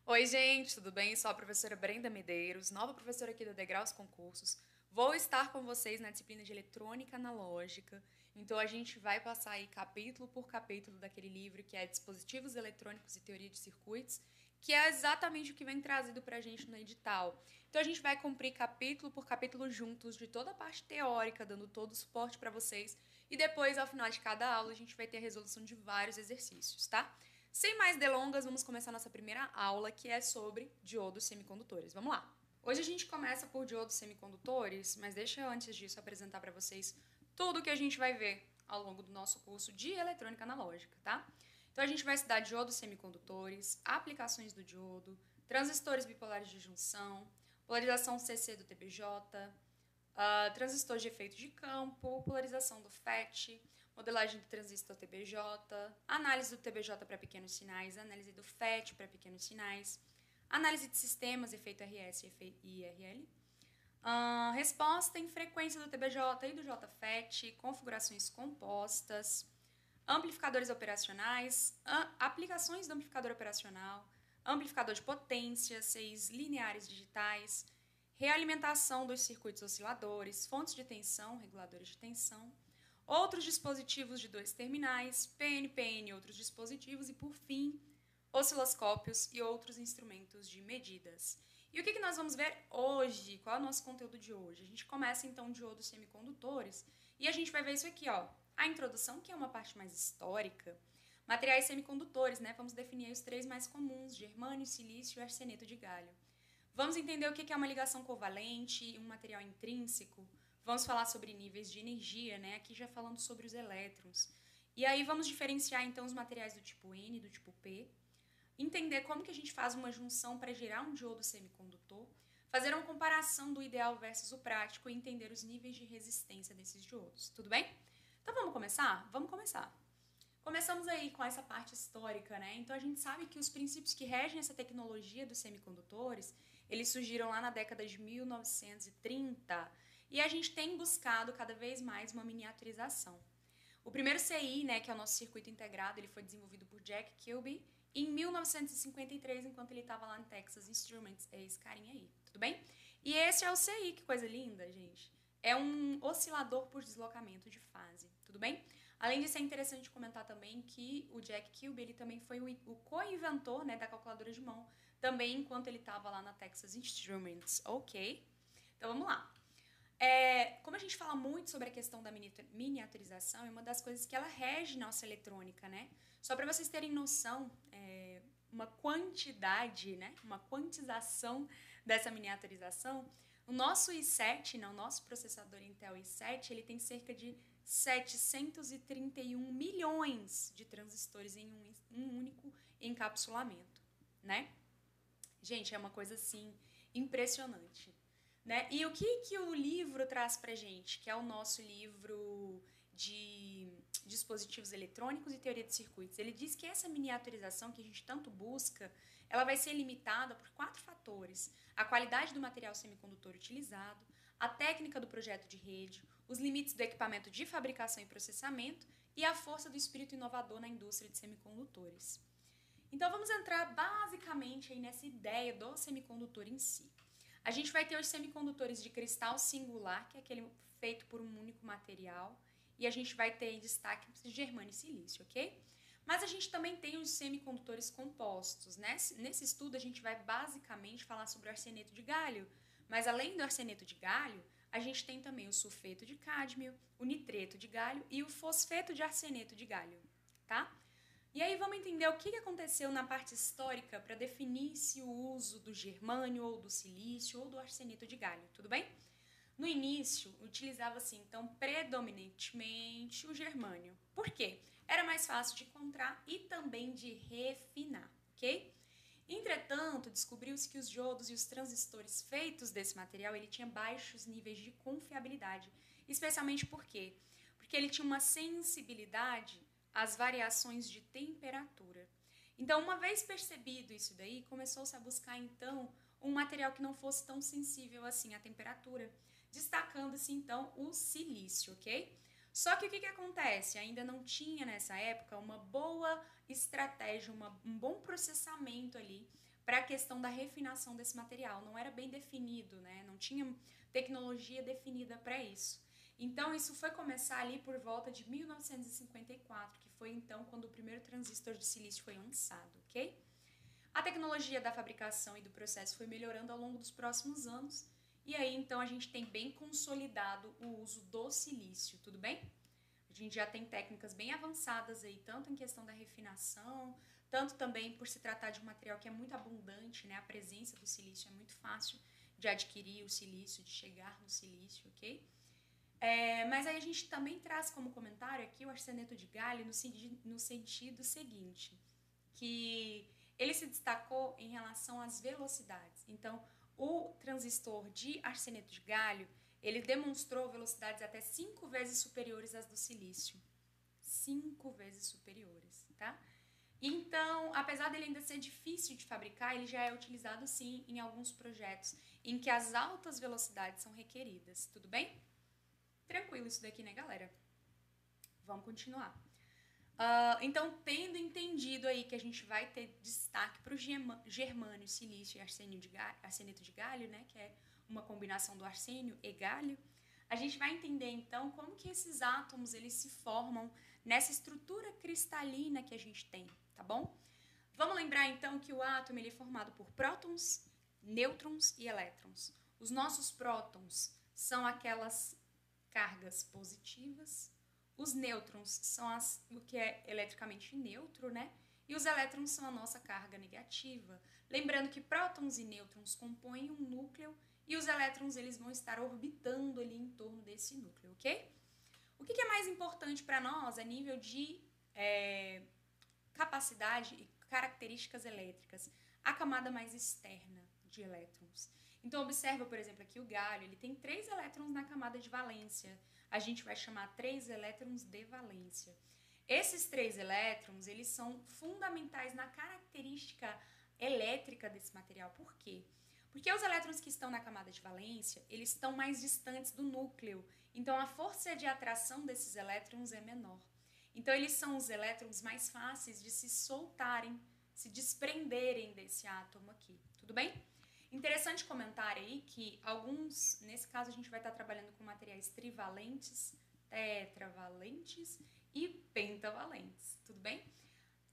Oi, gente, tudo bem? Sou a professora Brenda Medeiros, nova professora aqui do Degraus Concursos. Vou estar com vocês na disciplina de eletrônica analógica. Então, a gente vai passar aí capítulo por capítulo daquele livro que é Dispositivos Eletrônicos e Teoria de Circuitos, que é exatamente o que vem trazido para a gente no edital. Então, a gente vai cumprir capítulo por capítulo juntos, de toda a parte teórica, dando todo o suporte para vocês. E depois, ao final de cada aula, a gente vai ter a resolução de vários exercícios, tá? Sem mais delongas, vamos começar nossa primeira aula, que é sobre diodos semicondutores. Vamos lá! Hoje a gente começa por diodos semicondutores, mas deixa eu antes disso apresentar para vocês tudo o que a gente vai ver ao longo do nosso curso de eletrônica analógica, tá? Então a gente vai estudar diodos semicondutores, aplicações do diodo, transistores bipolares de junção, polarização CC do TBJ, transistor de efeito de campo, polarização do FET, modelagem do transistor TBJ, análise do TBJ para pequenos sinais, análise do FET para pequenos sinais, análise de sistemas, efeito RS e IRL, resposta em frequência do TBJ e do JFET, configurações compostas, amplificadores operacionais, aplicações do amplificador operacional, amplificador de potência, seis lineares digitais, realimentação dos circuitos osciladores, fontes de tensão, reguladores de tensão, outros dispositivos de dois terminais, PNPN e outros dispositivos e, por fim, osciloscópios e outros instrumentos de medidas. E o que nós vamos ver hoje? Qual é o nosso conteúdo de hoje? A gente começa, então, diodos semicondutores e a gente vai ver isso aqui, ó. A introdução, que é uma parte mais histórica. Materiais semicondutores, né? Vamos definir os três mais comuns, germânio, silício e arseneto de galho. Vamos entender o que é uma ligação covalente e um material intrínseco. Vamos falar sobre níveis de energia, né? Aqui já falando sobre os elétrons. E aí vamos diferenciar, então, os materiais do tipo N e do tipo P. Entender como que a gente faz uma junção para gerar um diodo semicondutor. Fazer uma comparação do ideal versus o prático e entender os níveis de resistência desses diodos. Tudo bem? Então vamos começar? Vamos começar. Começamos aí com essa parte histórica, né? Então a gente sabe que os princípios que regem essa tecnologia dos semicondutores, eles surgiram lá na década de 1930 e a gente tem buscado cada vez mais uma miniaturização. O primeiro CI, né, que é o nosso circuito integrado, ele foi desenvolvido por Jack Kilby em 1953, enquanto ele estava lá no Texas Instruments, é esse carinha aí, tudo bem? E esse é o CI, que coisa linda, gente. É um oscilador por deslocamento de fase, tudo bem? Além disso, é interessante comentar também que o Jack Kilby, ele também foi o co-inventor, né, da calculadora de mão, também enquanto ele estava lá na Texas Instruments, ok? Então, vamos lá. Como a gente fala muito sobre a questão da miniaturização, é uma das coisas que ela rege nossa eletrônica, né? Só para vocês terem noção, uma quantidade, né? Uma quantização dessa miniaturização, o nosso i7, né? O nosso processador Intel i7, ele tem cerca de 731 milhões de transistores em um único encapsulamento, né? Gente, é uma coisa assim impressionante. Né? E o que o livro traz pra gente, que é o nosso livro de dispositivos eletrônicos e teoria de circuitos? Ele diz que essa miniaturização que a gente tanto busca, ela vai ser limitada por 4 fatores: a qualidade do material semicondutor utilizado, a técnica do projeto de rede, os limites do equipamento de fabricação e processamento e a força do espírito inovador na indústria de semicondutores. Então vamos entrar basicamente aí nessa ideia do semicondutor em si. A gente vai ter os semicondutores de cristal singular, que é aquele feito por um único material, e a gente vai ter em destaque germânio e silício, ok? Mas a gente também tem os semicondutores compostos, né? Nesse estudo a gente vai basicamente falar sobre o arseneto de galho, mas além do arseneto de galho, a gente tem também o sulfeto de cádmio, o nitreto de galho e o fosfeto de arseneto de galho, tá? E aí vamos entender o que aconteceu na parte histórica para definir se o uso do germânio ou do silício ou do arseneto de galho, tudo bem? No início, utilizava-se então predominantemente o germânio. Por quê? Era mais fácil de encontrar e também de refinar, ok? Entretanto, descobriu-se que os diodos e os transistores feitos desse material, ele tinha baixos níveis de confiabilidade, especialmente por quê? Porque ele tinha uma sensibilidade as variações de temperatura. Então, uma vez percebido isso daí, começou-se a buscar, então, um material que não fosse tão sensível assim à temperatura, destacando-se, então, o silício, ok? Só que o que acontece? Ainda não tinha, nessa época, uma boa estratégia, um bom processamento ali para a questão da refinação desse material. Não era bem definido, né? Não tinha tecnologia definida para isso. Então, isso foi começar ali por volta de 1954, que foi então quando o primeiro transistor de silício foi lançado, ok? A tecnologia da fabricação e do processo foi melhorando ao longo dos próximos anos, e aí então a gente tem bem consolidado o uso do silício, tudo bem? A gente já tem técnicas bem avançadas aí, tanto em questão da refinação, tanto também por se tratar de um material que é muito abundante, né? A presença do silício é muito fácil de adquirir o silício, de chegar no silício, ok? Mas aí a gente também traz como comentário aqui o arseneto de galho no sentido seguinte, que ele se destacou em relação às velocidades. Então, o transistor de arseneto de galho, ele demonstrou velocidades até 5 vezes superiores às do silício. 5 vezes superiores, tá? Então, apesar dele ainda ser difícil de fabricar, ele já é utilizado sim em alguns projetos em que as altas velocidades são requeridas, tudo bem? Tranquilo isso daqui, né, galera? Vamos continuar. Então, tendo entendido aí que a gente vai ter destaque para o germânio, silício e arseneto de galho, né, que é uma combinação do arsênio e galho, a gente vai entender então como que esses átomos eles se formam nessa estrutura cristalina que a gente tem, tá bom? Vamos lembrar então que o átomo ele é formado por prótons, nêutrons e elétrons. Os nossos prótons são aquelas cargas positivas, os nêutrons são o que é eletricamente neutro, né? E os elétrons são a nossa carga negativa. Lembrando que prótons e nêutrons compõem um núcleo e os elétrons eles vão estar orbitando ali em torno desse núcleo, ok? O que é mais importante para nós a nível de capacidade e características elétricas? A camada mais externa de elétrons. Então, observa, por exemplo, aqui o galho, ele tem 3 elétrons na camada de valência. A gente vai chamar 3 elétrons de valência. Esses 3 elétrons, eles são fundamentais na característica elétrica desse material. Por quê? Porque os elétrons que estão na camada de valência, eles estão mais distantes do núcleo. Então, a força de atração desses elétrons é menor. Então, eles são os elétrons mais fáceis de se soltarem, se desprenderem desse átomo aqui. Tudo bem? Interessante comentar aí que alguns, nesse caso a gente vai estar trabalhando com materiais trivalentes, tetravalentes e pentavalentes, tudo bem?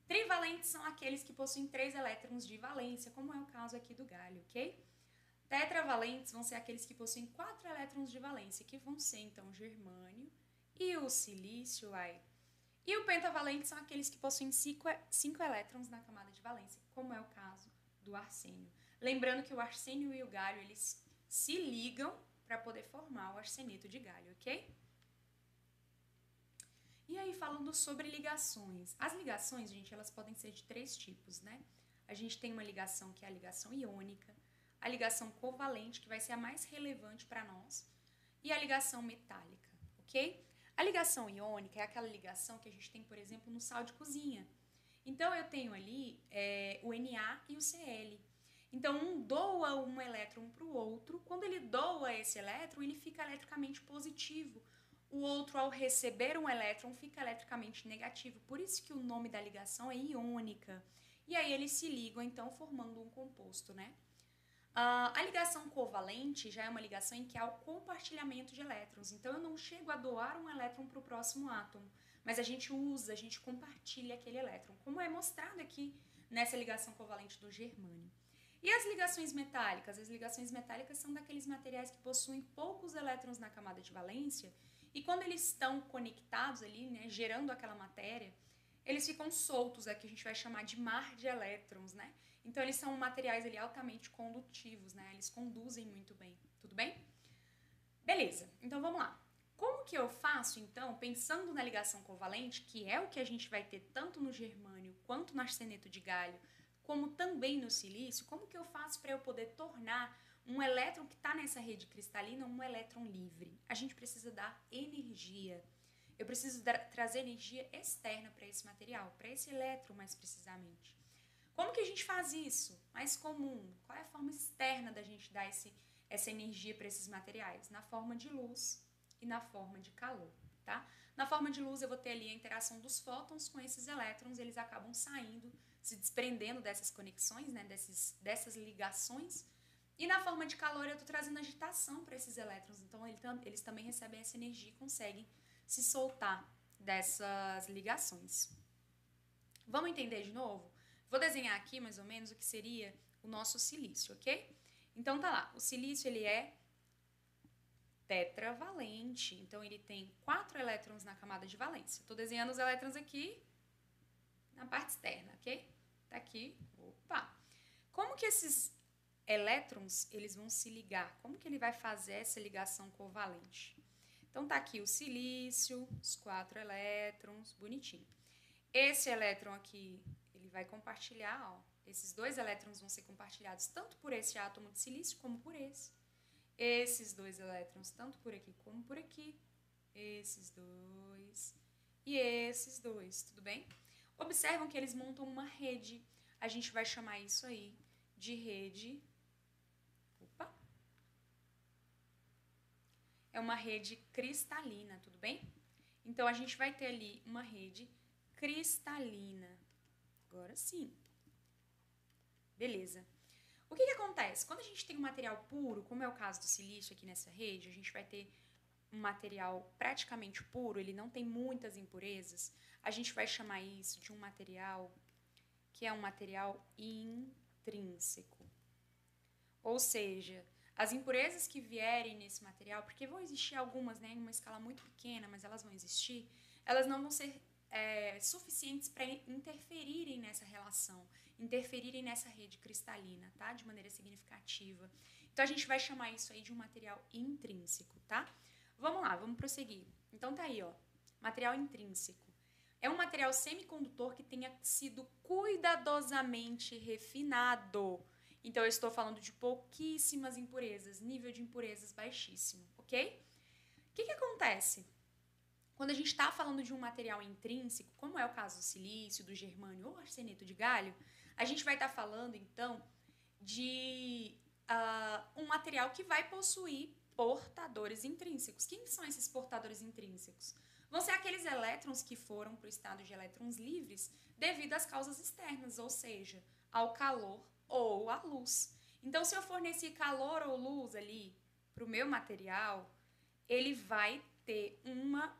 Trivalentes são aqueles que possuem 3 elétrons de valência, como é o caso aqui do galho, ok? Tetravalentes vão ser aqueles que possuem 4 elétrons de valência, que vão ser então o germânio e o silício, E o pentavalente são aqueles que possuem 5 elétrons na camada de valência, como é o caso do arsênio. Lembrando que o arsênio e o galho, eles se ligam para poder formar o arseneto de galho, ok? E aí, falando sobre ligações. As ligações, gente, elas podem ser de 3 tipos, né? A gente tem uma ligação que é a ligação iônica, a ligação covalente, que vai ser a mais relevante para nós, e a ligação metálica, ok? A ligação iônica é aquela ligação que a gente tem, por exemplo, no sal de cozinha. Então, eu tenho ali o Na e o Cl. Então, um doa um elétron para o outro. Quando ele doa esse elétron, ele fica eletricamente positivo. O outro, ao receber um elétron, fica eletricamente negativo. Por isso que o nome da ligação é iônica. E aí eles se ligam, então, formando um composto, né? A ligação covalente já é uma ligação em que há o compartilhamento de elétrons. Então, eu não chego a doar um elétron para o próximo átomo, mas a gente compartilha aquele elétron, como é mostrado aqui nessa ligação covalente do germânio. E as ligações metálicas? As ligações metálicas são daqueles materiais que possuem poucos elétrons na camada de valência e quando eles estão conectados ali, né, gerando aquela matéria, eles ficam soltos, que a gente vai chamar de mar de elétrons, né? Então, eles são materiais ali altamente condutivos, né? Eles conduzem muito bem, tudo bem? Beleza, então vamos lá. Como que eu faço, então, pensando na ligação covalente, que é o que a gente vai ter tanto no germânio quanto no arseneto de galho, como também no silício, como que eu faço para eu poder tornar um elétron que está nessa rede cristalina um elétron livre? A gente precisa dar energia. Eu preciso trazer energia externa para esse material, para esse elétron mais precisamente. Como que a gente faz isso? Mais comum. Qual é a forma externa da gente dar essa energia para esses materiais? Na forma de luz e na forma de calor, tá? Na forma de luz eu vou ter ali a interação dos fótons com esses elétrons, eles acabam saindo, se desprendendo dessas conexões, né, dessas ligações. E na forma de calor eu estou trazendo agitação para esses elétrons, então eles também recebem essa energia e conseguem se soltar dessas ligações. Vamos entender de novo? Vou desenhar aqui mais ou menos o que seria o nosso silício, ok? Então tá lá, o silício ele é tetravalente, então ele tem 4 elétrons na camada de valência. Estou desenhando os elétrons aqui na parte externa, ok? Tá aqui, opa! Como que esses elétrons, eles vão se ligar? Como que ele vai fazer essa ligação covalente? Então tá aqui o silício, os 4 elétrons, bonitinho. Esse elétron aqui, ele vai compartilhar, ó, esses 2 elétrons vão ser compartilhados tanto por esse átomo de silício como por esse. Esses 2 elétrons, tanto por aqui como por aqui. Esses 2 e esses 2, tudo bem? Observam que eles montam uma rede. A gente vai chamar isso aí de rede. Opa! É uma rede cristalina, tudo bem? Então, a gente vai ter ali uma rede cristalina. Agora sim. Beleza. O que acontece? Quando a gente tem um material puro, como é o caso do silício aqui nessa rede, a gente vai ter um material praticamente puro, ele não tem muitas impurezas. A gente vai chamar isso de um material que é um material intrínseco. Ou seja, as impurezas que vierem nesse material, porque vão existir algumas, né, em uma escala muito pequena, mas elas vão existir, elas não vão ser suficientes para interferirem nessa relação, interferirem nessa rede cristalina, tá? De maneira significativa. Então, a gente vai chamar isso aí de um material intrínseco, tá? Vamos lá, vamos prosseguir. Então, tá aí, ó, material intrínseco. É um material semicondutor que tenha sido cuidadosamente refinado. Então, eu estou falando de pouquíssimas impurezas, nível de impurezas baixíssimo, ok? O que acontece? Quando a gente está falando de um material intrínseco, como é o caso do silício, do germânio ou arseneto de galho, a gente vai estar falando, então, de um material que vai possuir portadores intrínsecos. Quem são esses portadores intrínsecos? Vão ser aqueles elétrons que foram para o estado de elétrons livres devido às causas externas, ou seja, ao calor ou à luz. Então, se eu fornecer calor ou luz ali para o meu material, ele vai ter uma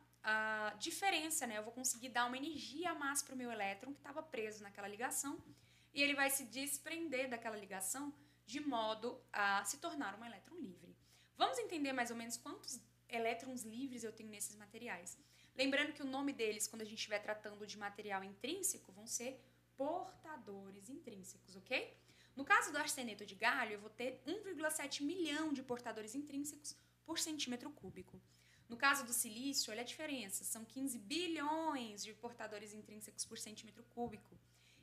diferença, né? Eu vou conseguir dar uma energia a mais para o meu elétron que estava preso naquela ligação e ele vai se desprender daquela ligação de modo a se tornar um elétron livre. Vamos entender mais ou menos quantos elétrons livres eu tenho nesses materiais. Lembrando que o nome deles, quando a gente estiver tratando de material intrínseco, vão ser portadores intrínsecos, ok? No caso do arseneto de galho, eu vou ter 1,7 milhão de portadores intrínsecos por centímetro cúbico. No caso do silício, olha a diferença, são 15 bilhões de portadores intrínsecos por centímetro cúbico.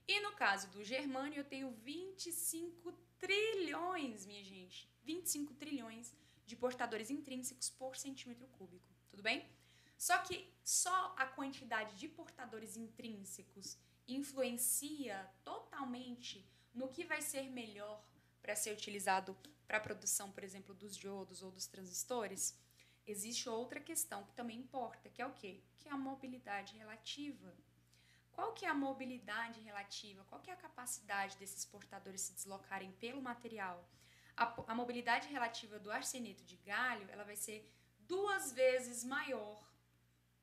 E no caso do germânio, eu tenho 25 trilhões, minha gente, 25 trilhões de portadores intrínsecos por centímetro cúbico, tudo bem? Só que só a quantidade de portadores intrínsecos influencia totalmente no que vai ser melhor para ser utilizado para a produção, por exemplo, dos diodos ou dos transistores. Existe outra questão que também importa, que é o quê? Que é a mobilidade relativa. Qual que é a mobilidade relativa? Qual que é a capacidade desses portadores se deslocarem pelo material? A mobilidade relativa do arseneto de galho, ela vai ser 2 vezes maior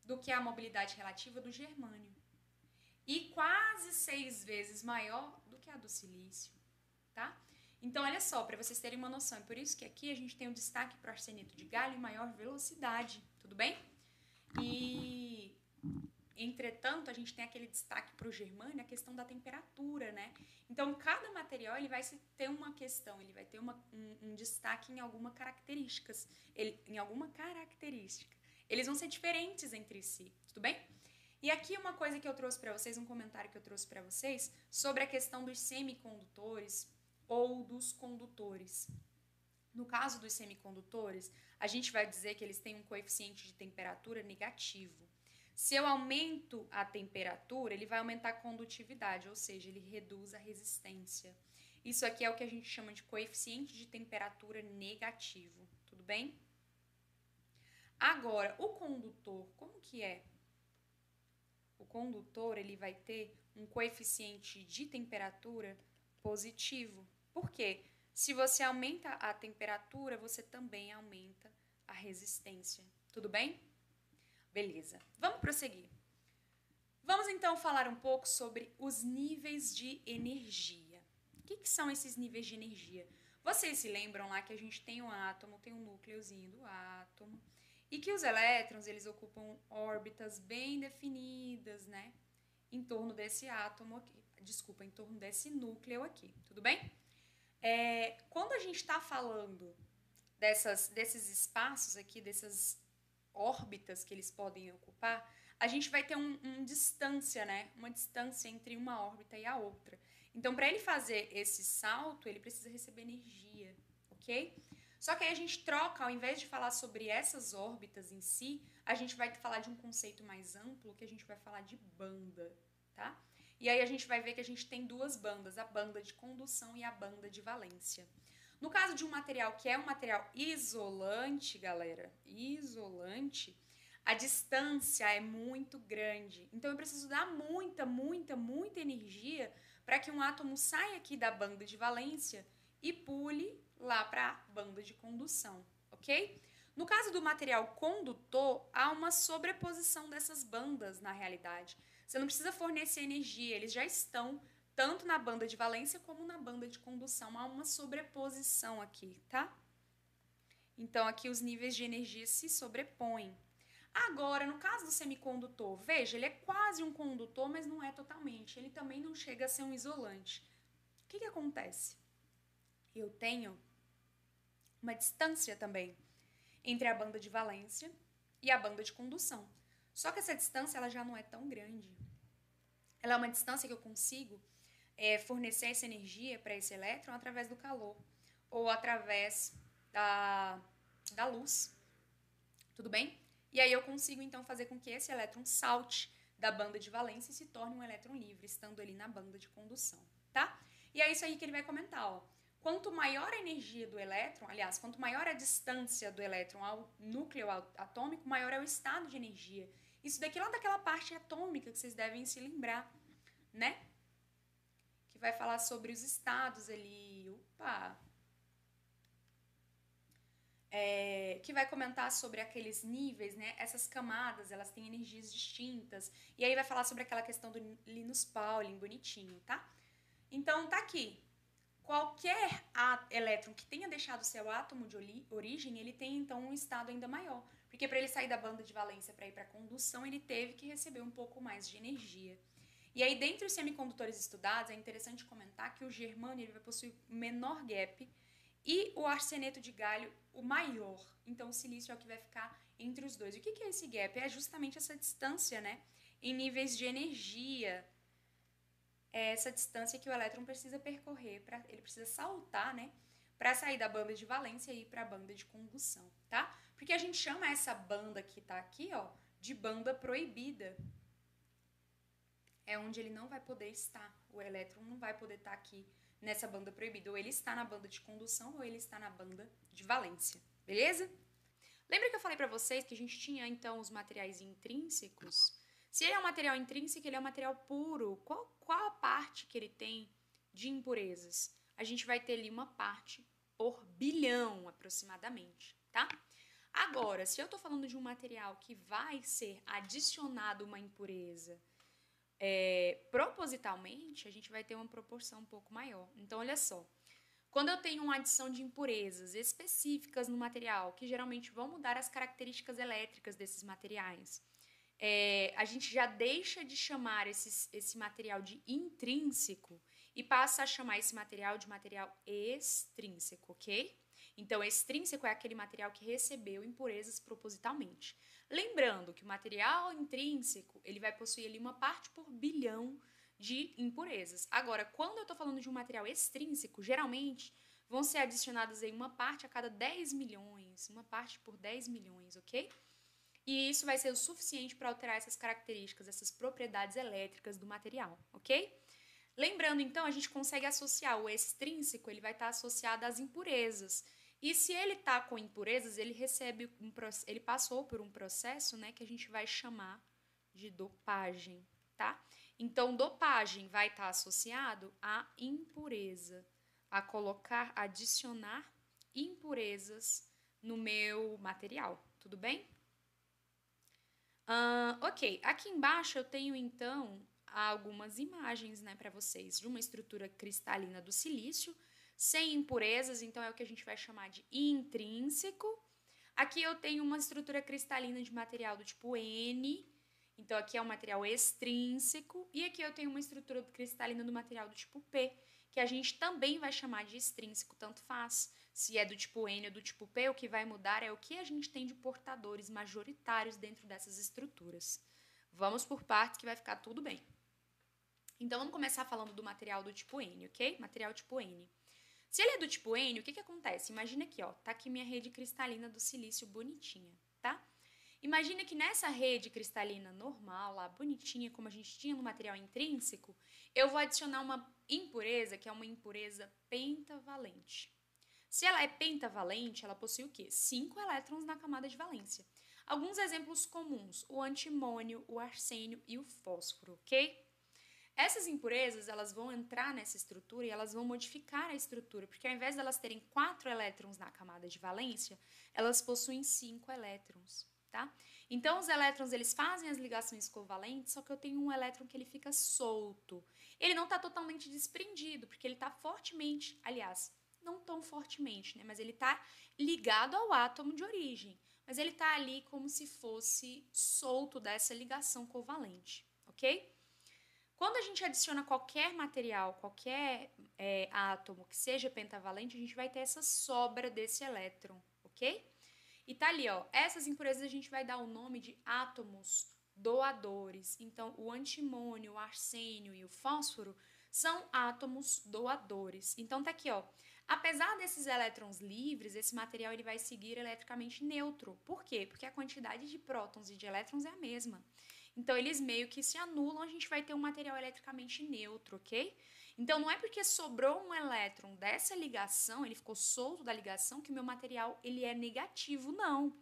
do que a mobilidade relativa do germânio. E quase 6 vezes maior do que a do silício, tá? Então, olha só, para vocês terem uma noção, é por isso que aqui a gente tem um destaque para o arseneto de galho em maior velocidade, tudo bem? E, entretanto, a gente tem aquele destaque para o germânio, a questão da temperatura, né? Então, cada material ele vai ter uma questão, ele vai ter um destaque em alguma características, Eles vão ser diferentes entre si, tudo bem? E aqui uma coisa que eu trouxe para vocês, um comentário que eu trouxe para vocês sobre a questão dos semicondutores ou dos condutores. No caso dos semicondutores, a gente vai dizer que eles têm um coeficiente de temperatura negativo. Se eu aumento a temperatura, ele vai aumentar a condutividade, ou seja, ele reduz a resistência. Isso aqui é o que a gente chama de coeficiente de temperatura negativo, tudo bem? Agora, o condutor, como que é? O condutor, ele vai ter um coeficiente de temperatura positivo. Por quê? Se você aumenta a temperatura, você também aumenta a resistência. Tudo bem? Beleza. Vamos prosseguir. Vamos então falar um pouco sobre os níveis de energia. O que são esses níveis de energia? Vocês se lembram lá que a gente tem um átomo, tem um núcleozinho do átomo, e que os elétrons, eles ocupam órbitas bem definidas, né? Em torno desse átomo aqui, desculpa, em torno desse núcleo aqui, tudo bem? Quando a gente está falando desses espaços aqui, dessas órbitas que eles podem ocupar, a gente vai ter uma distância, né? Uma distância entre uma órbita e a outra. Então, para ele fazer esse salto, ele precisa receber energia, ok? Só que aí a gente troca, ao invés de falar sobre essas órbitas em si, a gente vai falar de um conceito mais amplo, que a gente vai falar de banda, tá? E aí a gente vai ver que a gente tem duas bandas, a banda de condução e a banda de valência. No caso de um material que é um material isolante, galera, isolante, a distância é muito grande. Então eu preciso dar muita energia para que um átomo saia aqui da banda de valência e pule lá para a banda de condução, ok? No caso do material condutor, há uma sobreposição dessas bandas na realidade. Você não precisa fornecer energia, eles já estão tanto na banda de valência como na banda de condução. Há uma sobreposição aqui, tá? Então, aqui os níveis de energia se sobrepõem. Agora, no caso do semicondutor, veja, ele é quase um condutor, mas não é totalmente. Ele também não chega a ser um isolante. O que acontece? Eu tenho uma distância também entre a banda de valência e a banda de condução. Só que essa distância ela já não é tão grande. Ela é uma distância que eu consigo fornecer essa energia para esse elétron através do calor ou através da luz. Tudo bem? E aí eu consigo então fazer com que esse elétron salte da banda de valência e se torne um elétron livre, estando ali na banda de condução, tá? E é isso aí que ele vai comentar, ó. Quanto maior a energia do elétron, aliás, quanto maior a distância do elétron ao núcleo atômico, maior é o estado de energia. Isso daqui é lá daquela parte atômica que vocês devem se lembrar, né? Que vai falar sobre os estados ali. Opa! Que vai comentar sobre aqueles níveis, né? Essas camadas, elas têm energias distintas. E aí vai falar sobre aquela questão do Linus Pauling, bonitinho, tá? Então, tá aqui. Qualquer elétron que tenha deixado seu átomo de origem, ele tem, então, um estado ainda maior. Porque para ele sair da banda de valência para ir para a condução, ele teve que receber um pouco mais de energia. E aí, dentre os semicondutores estudados, é interessante comentar que o germânio ele vai possuir menor gap e o arseneto de galho o maior. Então, o silício é o que vai ficar entre os dois. E o que é esse gap? É justamente essa distância, né? Em níveis de energia. É essa distância que o elétron precisa percorrer, ele precisa saltar, né? Para sair da banda de valência e ir para a banda de condução, tá? Porque a gente chama essa banda que tá aqui, ó, de banda proibida. É onde ele não vai poder estar. O elétron não vai poder estar aqui nessa banda proibida. Ou ele está na banda de condução ou ele está na banda de valência. Beleza? Lembra que eu falei para vocês que a gente tinha, então, os materiais intrínsecos? Se ele é um material intrínseco, ele é um material puro. Qual a parte que ele tem de impurezas? A gente vai ter ali uma parte por bilhão, aproximadamente, tá? Agora, se eu estou falando de um material que vai ser adicionado uma impureza propositalmente, a gente vai ter uma proporção um pouco maior. Então, olha só. Quando eu tenho uma adição de impurezas específicas no material, que geralmente vão mudar as características elétricas desses materiais, a gente já deixa de chamar esse material de intrínseco e passa a chamar esse material de material extrínseco, ok? Então, extrínseco é aquele material que recebeu impurezas propositalmente. Lembrando que o material intrínseco, ele vai possuir ali uma parte por bilhão de impurezas. Agora, quando eu estou falando de um material extrínseco, geralmente vão ser adicionadas aí uma parte a cada 10 milhões, uma parte por 10 milhões, ok? E isso vai ser o suficiente para alterar essas características, essas propriedades elétricas do material, ok? Lembrando, então, a gente consegue associar o extrínseco, ele vai estar associado às impurezas. E se ele está com impurezas, ele passou por um processo, né, que a gente vai chamar de dopagem, tá? Então, dopagem vai estar associado a impureza, a colocar, adicionar impurezas no meu material, tudo bem? Ok, aqui embaixo eu tenho então algumas imagens, né, para vocês de uma estrutura cristalina do silício sem impurezas, então é o que a gente vai chamar de intrínseco. Aqui eu tenho uma estrutura cristalina de material do tipo N, então aqui é um material extrínseco, e aqui eu tenho uma estrutura cristalina do material do tipo P, que a gente também vai chamar de extrínseco, tanto faz. Se é do tipo N ou do tipo P, o que vai mudar é o que a gente tem de portadores majoritários dentro dessas estruturas. Vamos por partes que vai ficar tudo bem. Então, vamos começar falando do material do tipo N, ok? Material tipo N. Se ele é do tipo N, o que acontece? Imagina aqui, ó, tá aqui minha rede cristalina do silício bonitinha, tá? Imagina que nessa rede cristalina normal, lá bonitinha, como a gente tinha no material intrínseco, eu vou adicionar uma impureza, que é uma impureza pentavalente. Se ela é pentavalente, ela possui o quê? 5 elétrons na camada de valência. Alguns exemplos comuns, o antimônio, o arsênio e o fósforo, ok? Essas impurezas, elas vão entrar nessa estrutura e elas vão modificar a estrutura, porque ao invés de elas terem 4 elétrons na camada de valência, elas possuem 5 elétrons, tá? Então, os elétrons, eles fazem as ligações covalentes, só que eu tenho um elétron que ele fica solto. Ele não está totalmente desprendido, porque ele está fortemente, aliás, não tão fortemente, né? Mas ele está ligado ao átomo de origem. Mas ele está ali como se fosse solto dessa ligação covalente, ok? Quando a gente adiciona qualquer material, qualquer átomo que seja pentavalente, a gente vai ter essa sobra desse elétron, ok? E tá ali, ó, essas impurezas a gente vai dar o nome de átomos doadores. Então, o antimônio, o arsênio e o fósforo são átomos doadores. Então, tá aqui, ó. Apesar desses elétrons livres, esse material ele vai seguir eletricamente neutro. Por quê? Porque a quantidade de prótons e de elétrons é a mesma. Então, eles meio que se anulam, a gente vai ter um material eletricamente neutro, ok? Então, não é porque sobrou um elétron dessa ligação, ele ficou solto da ligação, que o meu material ele é negativo, não.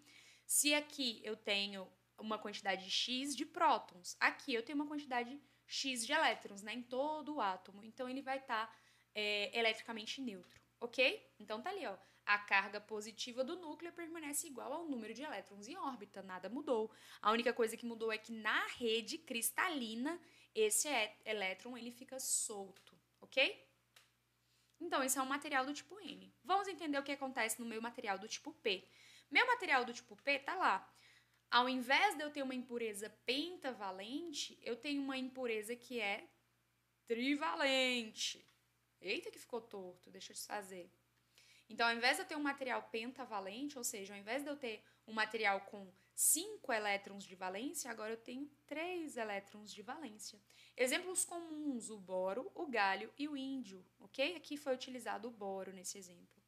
Se aqui eu tenho uma quantidade X de prótons, aqui eu tenho uma quantidade X de elétrons, né, em todo o átomo. Então, ele vai estar eletricamente neutro, ok? Então, tá ali, ó. A carga positiva do núcleo permanece igual ao número de elétrons em órbita, nada mudou. A única coisa que mudou é que na rede cristalina, esse elétron ele fica solto, ok? Então, esse é um material do tipo N. Vamos entender o que acontece no meu material do tipo P. Meu material do tipo P tá lá. Ao invés de eu ter uma impureza pentavalente, eu tenho uma impureza que é trivalente. Eita, que ficou torto, deixa eu desfazer. Então, ao invés de eu ter um material pentavalente, ou seja, ao invés de eu ter um material com 5 elétrons de valência, agora eu tenho 3 elétrons de valência. Exemplos comuns, o boro, o galho e o índio, ok? Aqui foi utilizado o boro nesse exemplo.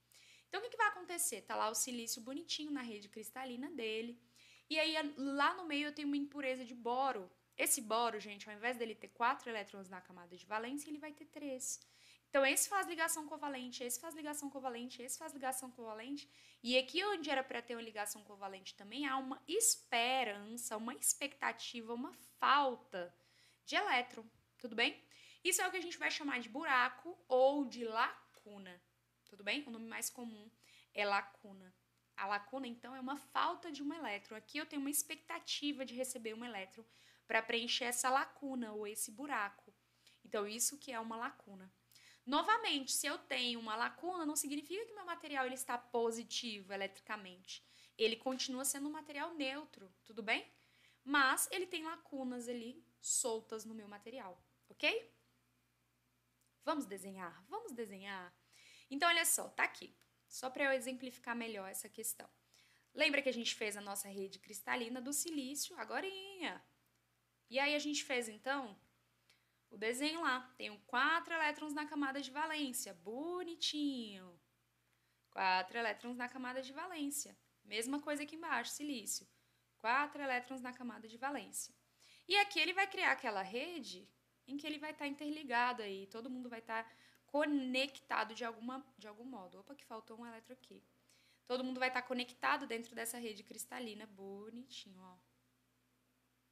Então, o que vai acontecer? Tá lá o silício bonitinho na rede cristalina dele, e aí lá no meio eu tenho uma impureza de boro. Esse boro, gente, ao invés dele ter 4 elétrons na camada de valência, ele vai ter 3. Então, esse faz ligação covalente, esse faz ligação covalente, esse faz ligação covalente. E aqui onde era para ter uma ligação covalente também, há uma esperança, uma expectativa, uma falta de elétron. Tudo bem? Isso é o que a gente vai chamar de buraco ou de lacuna. Tudo bem? O nome mais comum é lacuna. A lacuna, então, é uma falta de um elétron. Aqui eu tenho uma expectativa de receber um elétron para preencher essa lacuna ou esse buraco. Então, isso que é uma lacuna. Novamente, se eu tenho uma lacuna, não significa que meu material ele está positivo eletricamente. Ele continua sendo um material neutro, tudo bem? Mas ele tem lacunas ali soltas no meu material, ok? Vamos desenhar? Vamos desenhar? Então, olha só, tá aqui. Só para eu exemplificar melhor essa questão. Lembra que a gente fez a nossa rede cristalina do silício agorinha? E aí a gente fez, então, o desenho lá. Tenho 4 elétrons na camada de valência. Bonitinho. 4 elétrons na camada de valência. Mesma coisa aqui embaixo, silício. 4 elétrons na camada de valência. E aqui ele vai criar aquela rede em que ele vai estar interligado aí. Todo mundo vai estar conectado de algum modo. Opa, que faltou um elétron aqui. Todo mundo vai estar conectado dentro dessa rede cristalina. Bonitinho, ó.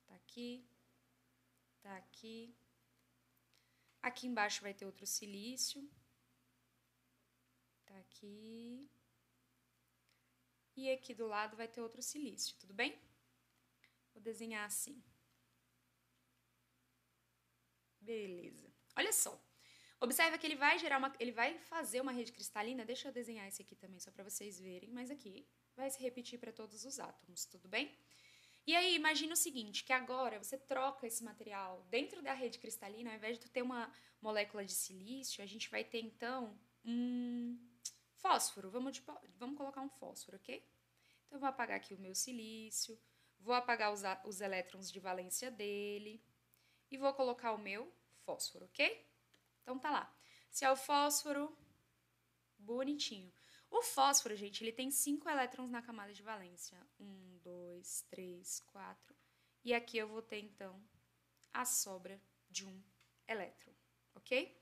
Tá aqui. Tá aqui. Aqui embaixo vai ter outro silício. Tá aqui. E aqui do lado vai ter outro silício, tudo bem? Vou desenhar assim. Beleza. Olha só. Observa que ele vai fazer uma rede cristalina. Deixa eu desenhar esse aqui também, só para vocês verem. Mas aqui vai se repetir para todos os átomos, tudo bem? E aí, imagina o seguinte, que agora você troca esse material dentro da rede cristalina, ao invés de tu ter uma molécula de silício, a gente vai ter, então, um fósforo. Vamos colocar um fósforo, ok? Então, eu vou apagar aqui o meu silício, vou apagar os elétrons de valência dele e vou colocar o meu fósforo, ok? Então, tá lá. Se é o fósforo, bonitinho. O fósforo, gente, ele tem 5 elétrons na camada de valência. 1, 2, 3, 4. E aqui eu vou ter, então, a sobra de um elétron, ok?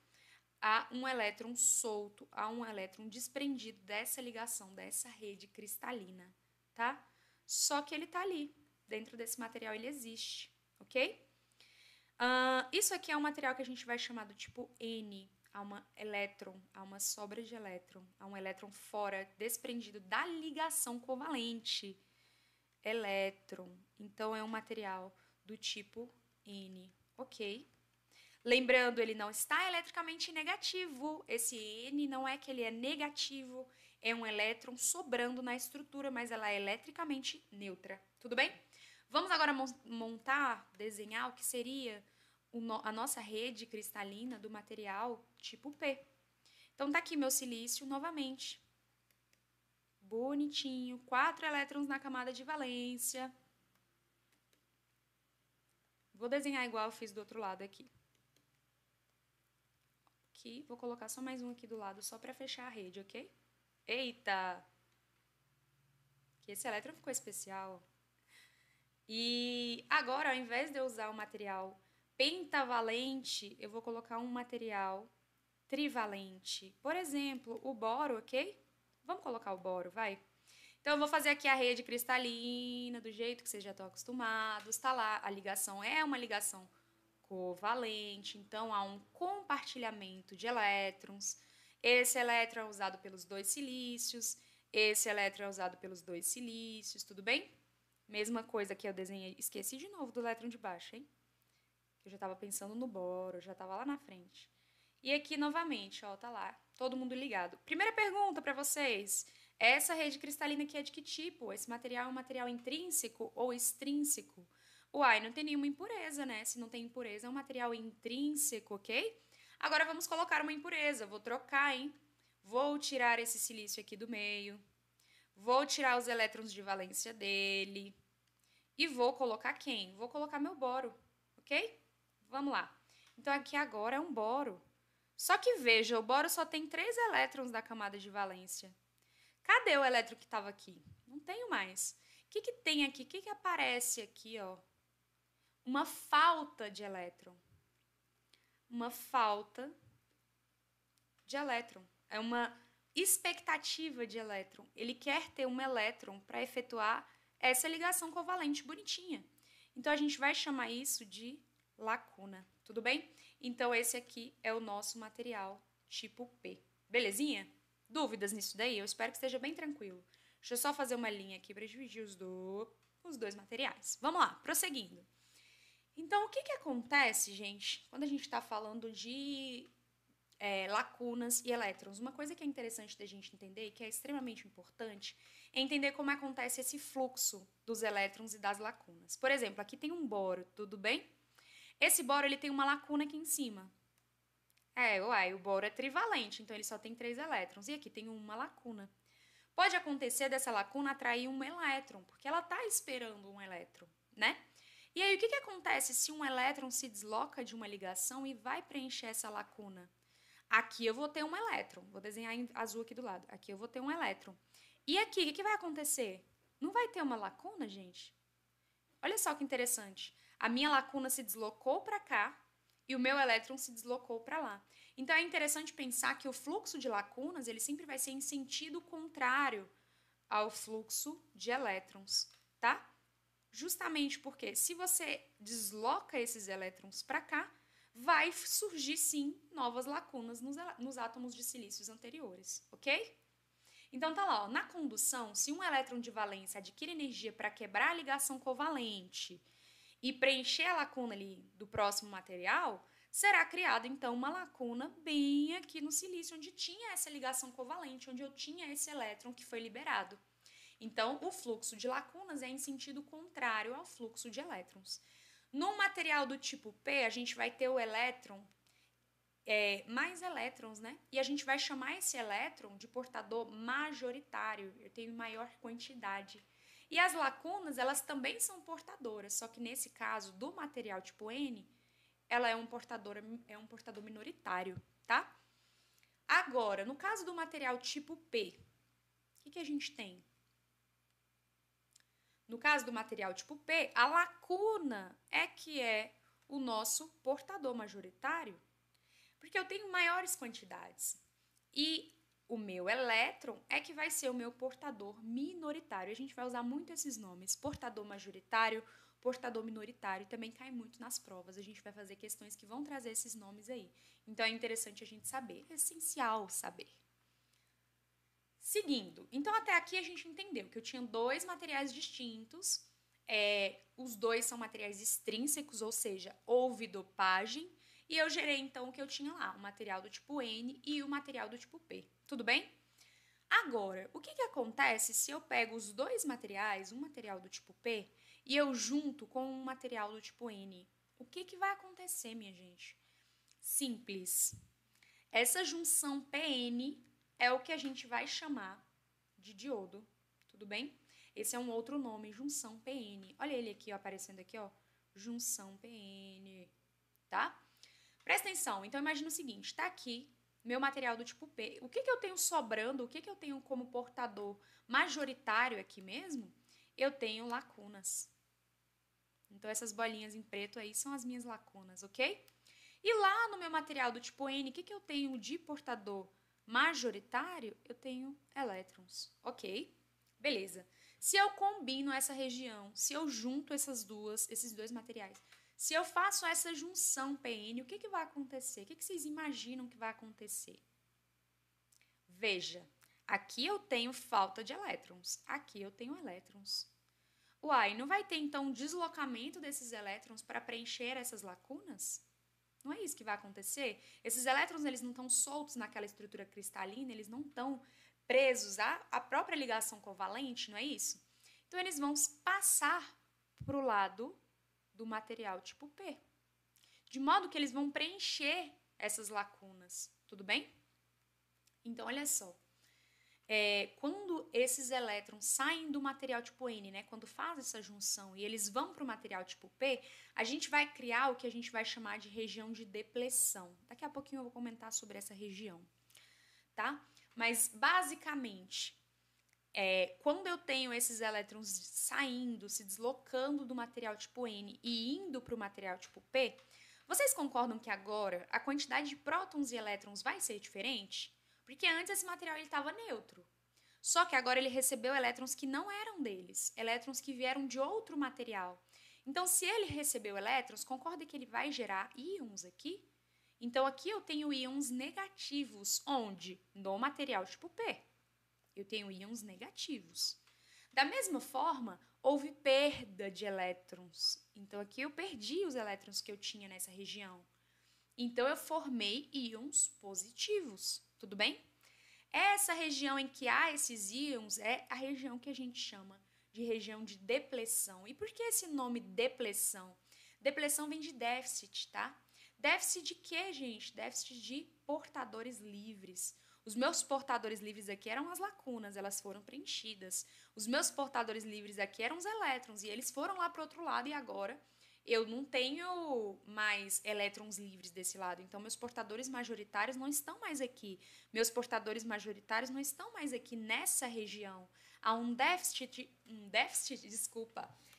Há um elétron solto, há um elétron desprendido dessa ligação, dessa rede cristalina, tá? Só que ele tá ali, dentro desse material ele existe, ok? Isso aqui é um material que a gente vai chamar do tipo N. Há uma sobra de elétron, há um elétron fora, desprendido da ligação covalente. Elétron. Então, é um material do tipo N, ok? Lembrando, ele não está eletricamente negativo. Esse N não é que ele é negativo, é um elétron sobrando na estrutura, mas ela é eletricamente neutra. Tudo bem? Vamos agora desenhar o que seria a nossa rede cristalina do material tipo P. Então, tá aqui meu silício novamente. Bonitinho. 4 elétrons na camada de valência. Vou desenhar igual eu fiz do outro lado aqui. Aqui, vou colocar só mais um aqui do lado, só para fechar a rede, ok? Eita! Que esse elétron ficou especial. E agora, ao invés de eu usar o material pentavalente, eu vou colocar um material trivalente. Por exemplo, o boro, ok? Vamos colocar o boro, vai? Então, eu vou fazer aqui a rede cristalina, do jeito que vocês já estão acostumados. Tá lá, a ligação é uma ligação covalente, então há um compartilhamento de elétrons. Esse elétron é usado pelos dois silícios, esse elétron é usado pelos dois silícios, tudo bem? Mesma coisa que eu desenhei, esqueci de novo do elétron de baixo, hein? Eu já estava pensando no boro, já estava lá na frente. E aqui novamente, ó, tá lá, todo mundo ligado. Primeira pergunta para vocês, essa rede cristalina aqui é de que tipo? Esse material é um material intrínseco ou extrínseco? Uai, não tem nenhuma impureza, né? Se não tem impureza, é um material intrínseco, ok? Agora vamos colocar uma impureza. Vou trocar, hein? Vou tirar esse silício aqui do meio. Vou tirar os elétrons de valência dele. E vou colocar quem? Vou colocar meu boro, ok? Vamos lá. Então, aqui agora é um boro. Só que veja, o boro só tem 3 elétrons da camada de valência. Cadê o elétron que estava aqui? Não tenho mais. O que tem aqui? O que aparece aqui, ó? Uma falta de elétron. Uma falta de elétron. É uma expectativa de elétron. Ele quer ter um elétron para efetuar essa ligação covalente bonitinha. Então, a gente vai chamar isso de lacuna. Tudo bem? Então, esse aqui é o nosso material tipo P. Belezinha? Dúvidas nisso daí? Eu espero que esteja bem tranquilo. Deixa eu só fazer uma linha aqui para dividir os dois materiais. Vamos lá, prosseguindo. Então, o que acontece, gente, quando a gente está falando de lacunas e elétrons? Uma coisa que é interessante da gente entender e que é extremamente importante é entender como acontece esse fluxo dos elétrons e das lacunas. Por exemplo, aqui tem um boro, tudo bem? Esse boro ele tem uma lacuna aqui em cima. O boro é trivalente, então ele só tem 3 elétrons. E aqui tem uma lacuna. Pode acontecer dessa lacuna atrair um elétron, porque ela está esperando um elétron, né? E aí, o que acontece se um elétron se desloca de uma ligação e vai preencher essa lacuna? Aqui eu vou ter um elétron. Vou desenhar em azul aqui do lado. Aqui eu vou ter um elétron. E aqui, o que vai acontecer? Não vai ter uma lacuna, gente? Olha só que interessante. A minha lacuna se deslocou para cá e o meu elétron se deslocou para lá. Então, é interessante pensar que o fluxo de lacunas ele sempre vai ser em sentido contrário ao fluxo de elétrons, tá? Justamente porque se você desloca esses elétrons para cá, vai surgir sim novas lacunas nos átomos de silícios anteriores, ok? Então tá lá, ó, na condução, se um elétron de valência adquire energia para quebrar a ligação covalente e preencher a lacuna ali do próximo material, será criada então uma lacuna bem aqui no silício, onde tinha essa ligação covalente, onde eu tinha esse elétron que foi liberado. Então, o fluxo de lacunas é em sentido contrário ao fluxo de elétrons. No material do tipo P, a gente vai ter o elétron, mais elétrons, né? E a gente vai chamar esse elétron de portador majoritário, eu tenho maior quantidade. E as lacunas, elas também são portadoras, só que nesse caso, do material tipo N, ela é um portador minoritário, tá? Agora, no caso do material tipo P, o que a gente tem? No caso do material tipo P, a lacuna é que é o nosso portador majoritário, porque eu tenho maiores quantidades. E o meu elétron é que vai ser o meu portador minoritário. A gente vai usar muito esses nomes, portador majoritário, portador minoritário, também cai muito nas provas. A gente vai fazer questões que vão trazer esses nomes aí. Então é interessante a gente saber, é essencial saber. Seguindo, então até aqui a gente entendeu que eu tinha dois materiais distintos, os dois são materiais extrínsecos, ou seja, houve dopagem, e eu gerei então o que eu tinha lá, o material do tipo N e o material do tipo P, tudo bem? Agora, o que acontece se eu pego os dois materiais, um material do tipo P, e eu junto com um material do tipo N? O que vai acontecer, minha gente? Simples. Essa junção PN é o que a gente vai chamar de diodo, tudo bem? Esse é um outro nome, junção PN. Olha ele aqui, ó, aparecendo aqui, ó, junção PN, tá? Presta atenção, então imagina o seguinte, tá aqui meu material do tipo P. O que eu tenho sobrando, o que eu tenho como portador majoritário aqui mesmo? Eu tenho lacunas. Então essas bolinhas em preto aí são as minhas lacunas, ok? E lá no meu material do tipo N, o que eu tenho de portador majoritário? Eu tenho elétrons, ok? Beleza. Se eu combino essa região, se eu junto esses dois materiais, se eu faço essa junção PN, o que vai acontecer? O que vocês imaginam que vai acontecer? Veja, aqui eu tenho falta de elétrons, aqui eu tenho elétrons. Uai, não vai ter então um deslocamento desses elétrons para preencher essas lacunas? Não é isso que vai acontecer? Esses elétrons, eles não estão soltos naquela estrutura cristalina, eles não estão presos à própria ligação covalente, não é isso? Então, eles vão passar para o lado do material tipo P, de modo que eles vão preencher essas lacunas, tudo bem? Então, olha só. Quando esses elétrons saem do material tipo N, né, quando faz essa junção e eles vão para o material tipo P, a gente vai criar o que a gente vai chamar de região de depleção. Daqui a pouquinho eu vou comentar sobre essa região, tá? Mas, basicamente, quando eu tenho esses elétrons saindo, se deslocando do material tipo N e indo para o material tipo P, vocês concordam que agora a quantidade de prótons e elétrons vai ser diferente? Porque antes esse material estava neutro. Só que agora ele recebeu elétrons que não eram deles, elétrons que vieram de outro material. Então, se ele recebeu elétrons, concorda que ele vai gerar íons aqui? Então, aqui eu tenho íons negativos, onde? No material tipo P. Eu tenho íons negativos. Da mesma forma, houve perda de elétrons. Então, aqui eu perdi os elétrons que eu tinha nessa região. Então, eu formei íons positivos, tudo bem? Essa região em que há esses íons é a região que a gente chama de região de depleção. E por que esse nome depleção? Depleção vem de déficit, tá? Déficit de quê, gente? Déficit de portadores livres. Os meus portadores livres aqui eram as lacunas, elas foram preenchidas. Os meus portadores livres aqui eram os elétrons e eles foram lá para o outro lado e agora eu não tenho mais elétrons livres desse lado. Então, meus portadores majoritários não estão mais aqui. Meus portadores majoritários não estão mais aqui nessa região. Há um déficit,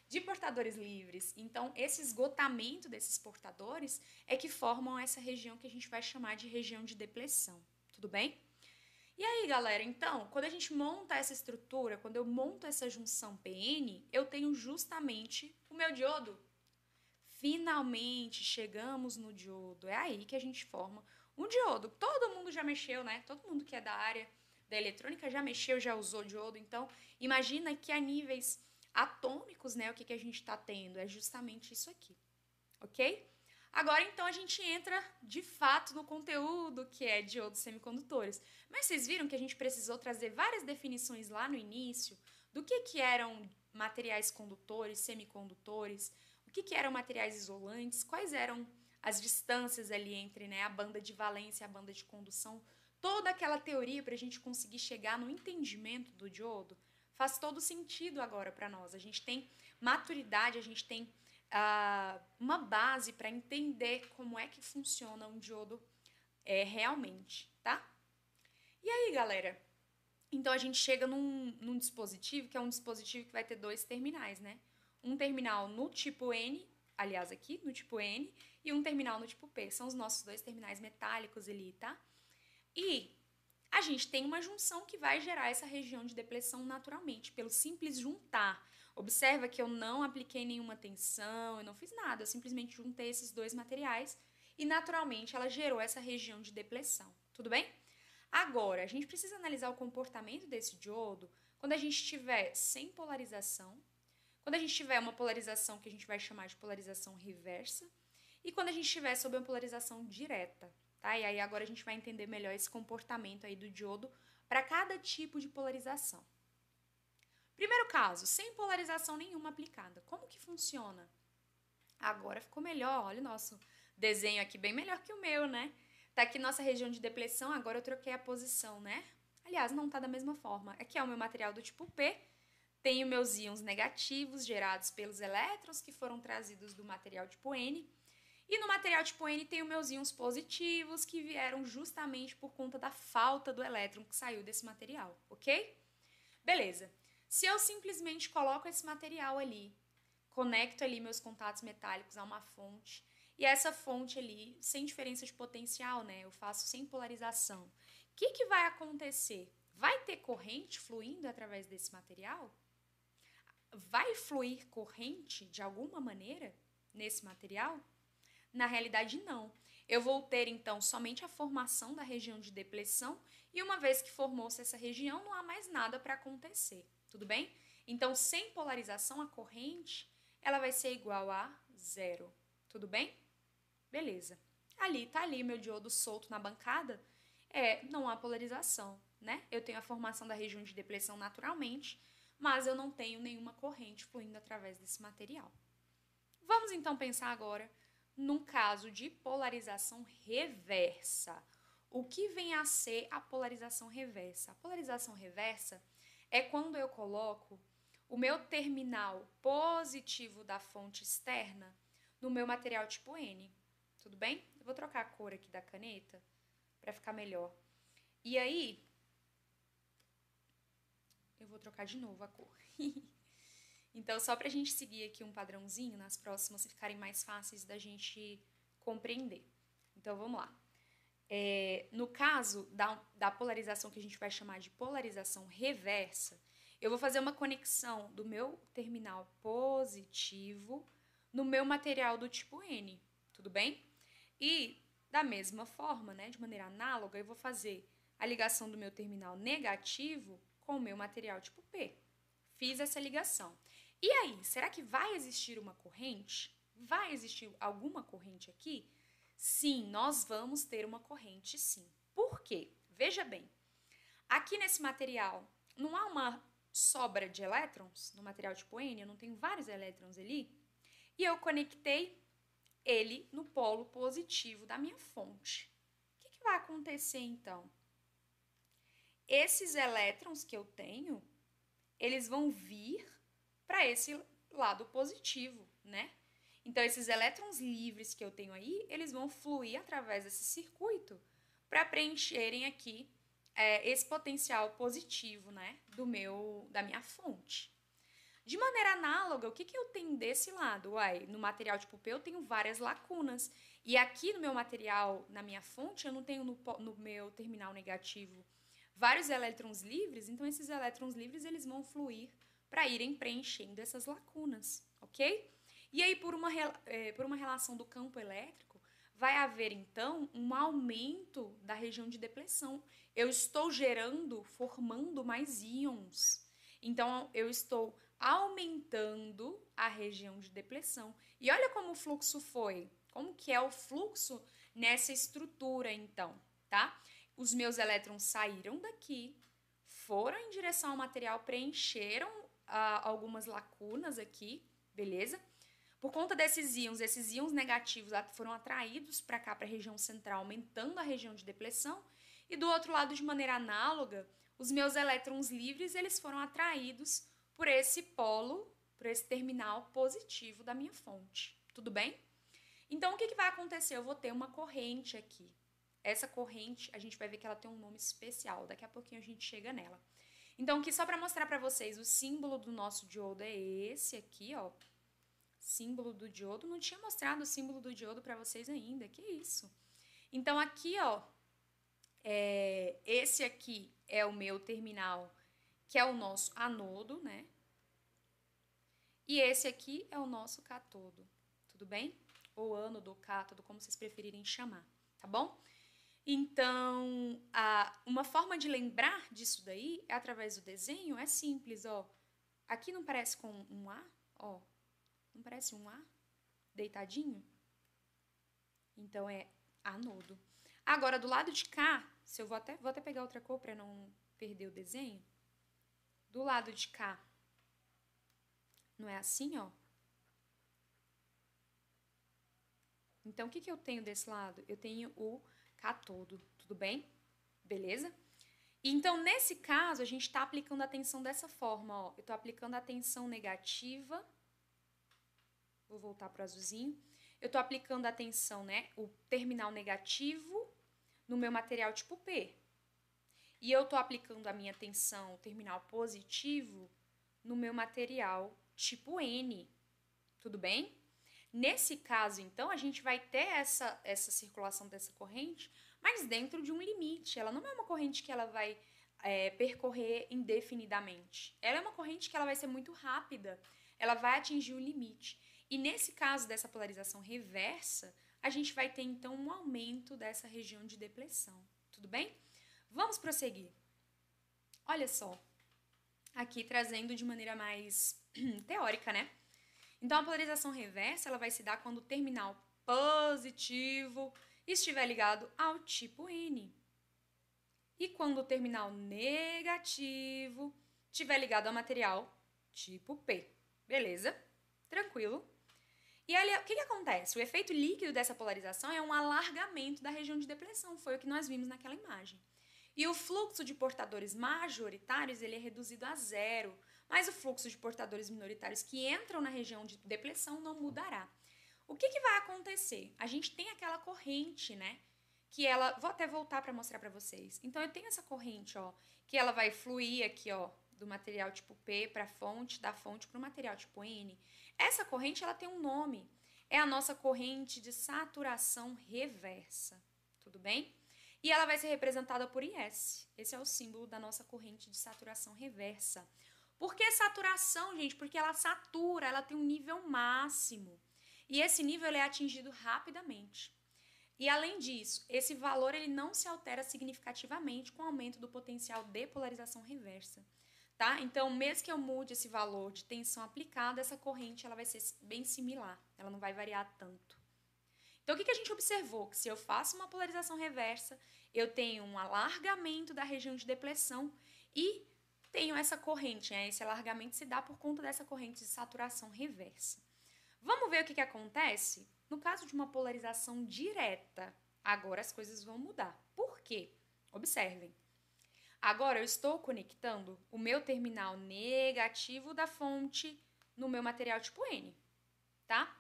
de portadores livres. Então, esse esgotamento desses portadores é que formam essa região que a gente vai chamar de região de depleção. Tudo bem? E aí, galera, então, quando a gente monta essa estrutura, quando eu monto essa junção PN, eu tenho justamente o meu diodo finalmente chegamos no diodo. É aí que a gente forma um diodo. Todo mundo já mexeu, né? Todo mundo que é da área da eletrônica já mexeu, já usou diodo. Então, imagina que a níveis atômicos, né, o que a gente está tendo? É justamente isso aqui, ok? Agora, então, a gente entra, de fato, no conteúdo que é diodos semicondutores. Mas vocês viram que a gente precisou trazer várias definições lá no início do que eram materiais condutores, semicondutores, o que eram materiais isolantes, quais eram as distâncias ali entre, né, a banda de valência e a banda de condução. Toda aquela teoria para a gente conseguir chegar no entendimento do diodo faz todo sentido agora para nós. A gente tem maturidade, a gente tem uma base para entender como é que funciona um diodo realmente, tá? E aí, galera? Então, a gente chega num dispositivo, que é um dispositivo que vai ter dois terminais, né? Um terminal no tipo N, aliás, aqui, no tipo N, e um terminal no tipo P. São os nossos dois terminais metálicos ali, tá? E a gente tem uma junção que vai gerar essa região de depressão naturalmente, pelo simples juntar. Observa que eu não apliquei nenhuma tensão, eu não fiz nada, eu simplesmente juntei esses dois materiais e naturalmente ela gerou essa região de depressão, tudo bem? Agora, a gente precisa analisar o comportamento desse diodo quando a gente estiver sem polarização, quando a gente tiver uma polarização que a gente vai chamar de polarização reversa e quando a gente estiver sob uma polarização direta, tá? E aí agora a gente vai entender melhor esse comportamento aí do diodo para cada tipo de polarização. Primeiro caso, sem polarização nenhuma aplicada. Como que funciona? Agora ficou melhor, olha o nosso desenho aqui, bem melhor que o meu, né? Tá aqui nossa região de depressão, agora eu troquei a posição, né? Aliás, não tá da mesma forma. Aqui é o meu material do tipo P, tenho meus íons negativos gerados pelos elétrons que foram trazidos do material tipo N, e no material tipo N tenho meus íons positivos que vieram justamente por conta da falta do elétron que saiu desse material, ok? Beleza. Se eu simplesmente coloco esse material ali, conecto ali meus contatos metálicos a uma fonte, e essa fonte ali, sem diferença de potencial, né? Eu faço sem polarização. O que vai acontecer? Vai ter corrente fluindo através desse material? Vai fluir corrente de alguma maneira nesse material? Na realidade, não. Eu vou ter, então, somente a formação da região de depressão e uma vez que formou-se essa região, não há mais nada para acontecer, tudo bem? Então, sem polarização, a corrente ela vai ser igual a zero, tudo bem? Beleza. Tá ali meu diodo solto na bancada, não há polarização, né? Eu tenho a formação da região de depressão naturalmente, mas eu não tenho nenhuma corrente fluindo através desse material. Vamos então pensar agora num caso de polarização reversa. O que vem a ser a polarização reversa? A polarização reversa é quando eu coloco o meu terminal positivo da fonte externa no meu material tipo N. Tudo bem? Eu vou trocar a cor aqui da caneta para ficar melhor. E aí, eu vou trocar de novo a cor. Então, só para a gente seguir aqui um padrãozinho, nas próximas ficarem mais fáceis da gente compreender. Então, vamos lá. No caso da polarização que a gente vai chamar de polarização reversa, eu vou fazer uma conexão do meu terminal positivo no meu material do tipo N, tudo bem? E, da mesma forma, né, de maneira análoga, eu vou fazer a ligação do meu terminal negativo com o meu material tipo P. Fiz essa ligação. E aí, será que vai existir uma corrente? Vai existir alguma corrente aqui? Sim, nós vamos ter uma corrente sim. Por quê? Veja bem, aqui nesse material não há uma sobra de elétrons, no material tipo N, eu não tenho vários elétrons ali, e eu conectei ele no polo positivo da minha fonte. O que vai acontecer então? Esses elétrons que eu tenho, eles vão vir para esse lado positivo, né? Então, esses elétrons livres que eu tenho aí, eles vão fluir através desse circuito para preencherem aqui esse potencial positivo, né, da minha fonte. De maneira análoga, o que eu tenho desse lado? No material tipo P eu tenho várias lacunas. E aqui no meu material, na minha fonte, eu não tenho no meu terminal negativo vários elétrons livres, então esses elétrons livres eles vão fluir para irem preenchendo essas lacunas, ok? E aí, por uma relação do campo elétrico, vai haver, então, um aumento da região de depleção. Eu estou formando mais íons. Então, eu estou aumentando a região de depleção. E olha como o fluxo foi. Como que é o fluxo nessa estrutura, então, tá? Os meus elétrons saíram daqui, foram em direção ao material, preencheram algumas lacunas aqui, beleza? Por conta esses íons negativos foram atraídos para cá, para a região central, aumentando a região de depleção. E do outro lado, de maneira análoga, os meus elétrons livres, eles foram atraídos por esse polo, por esse terminal positivo da minha fonte. Tudo bem? Então, o que vai acontecer? Eu vou ter uma corrente aqui. Essa corrente, a gente vai ver que ela tem um nome especial. Daqui a pouquinho a gente chega nela. Então, aqui só para mostrar para vocês, o símbolo do nosso diodo é esse aqui, ó. Símbolo do diodo. Não tinha mostrado o símbolo do diodo para vocês ainda. Que isso? Então, aqui, ó, esse aqui é o meu terminal, que é o nosso anodo, né? E esse aqui é o nosso cátodo. Tudo bem? Ou ânodo, ou cátodo, como vocês preferirem chamar, tá bom? Então, uma forma de lembrar disso daí é através do desenho, é simples, ó. Aqui não parece com um A? Ó, não parece um A deitadinho? Então, é anodo. Agora, do lado de cá, vou até pegar outra cor para não perder o desenho. Do lado de cá, não é assim, ó? Então, o que eu tenho desse lado? Eu tenho o cátodo, tudo bem? Beleza? Então, nesse caso, a gente está aplicando a tensão dessa forma, ó. Eu estou aplicando a tensão negativa. Vou voltar para o azulzinho. Eu estou aplicando a tensão, né? O terminal negativo no meu material tipo P. E eu estou aplicando a minha tensão, o terminal positivo, no meu material tipo N. Tudo bem? Nesse caso, então, a gente vai ter essa circulação dessa corrente, mas dentro de um limite. Ela não é uma corrente que ela vai percorrer indefinidamente. Ela é uma corrente que ela vai ser muito rápida. Ela vai atingir o limite. E nesse caso dessa polarização reversa, a gente vai ter, então, um aumento dessa região de depleção. Tudo bem? Vamos prosseguir. Olha só. Aqui trazendo de maneira mais teórica, né? Então, a polarização reversa ela vai se dar quando o terminal positivo estiver ligado ao tipo N. E quando o terminal negativo estiver ligado ao material tipo P. Beleza? Tranquilo? E ali, o que acontece? O efeito líquido dessa polarização é um alargamento da região de depleção. Foi o que nós vimos naquela imagem. E o fluxo de portadores majoritários ele é reduzido a zero. Mas o fluxo de portadores minoritários que entram na região de depleção não mudará. O que vai acontecer? A gente tem aquela corrente, né? Que ela... Vou até voltar para mostrar para vocês. Então, eu tenho essa corrente, ó, que ela vai fluir aqui, ó, do material tipo P para a fonte, da fonte para o material tipo N. Essa corrente, ela tem um nome. É a nossa corrente de saturação reversa. Tudo bem? E ela vai ser representada por IS. Esse é o símbolo da nossa corrente de saturação reversa. Por que saturação, gente? Porque ela satura, ela tem um nível máximo. E esse nível ele é atingido rapidamente. E além disso, esse valor ele não se altera significativamente com o aumento do potencial de polarização reversa. Tá? Então, mesmo que eu mude esse valor de tensão aplicada, essa corrente ela vai ser bem similar. Ela não vai variar tanto. Então, o que a gente observou? Que se eu faço uma polarização reversa, eu tenho um alargamento da região de depleção e tenho essa corrente, né? Esse alargamento se dá por conta dessa corrente de saturação reversa. Vamos ver o que acontece? No caso de uma polarização direta, agora as coisas vão mudar. Por quê? Observem. Agora eu estou conectando o meu terminal negativo da fonte no meu material tipo N, tá?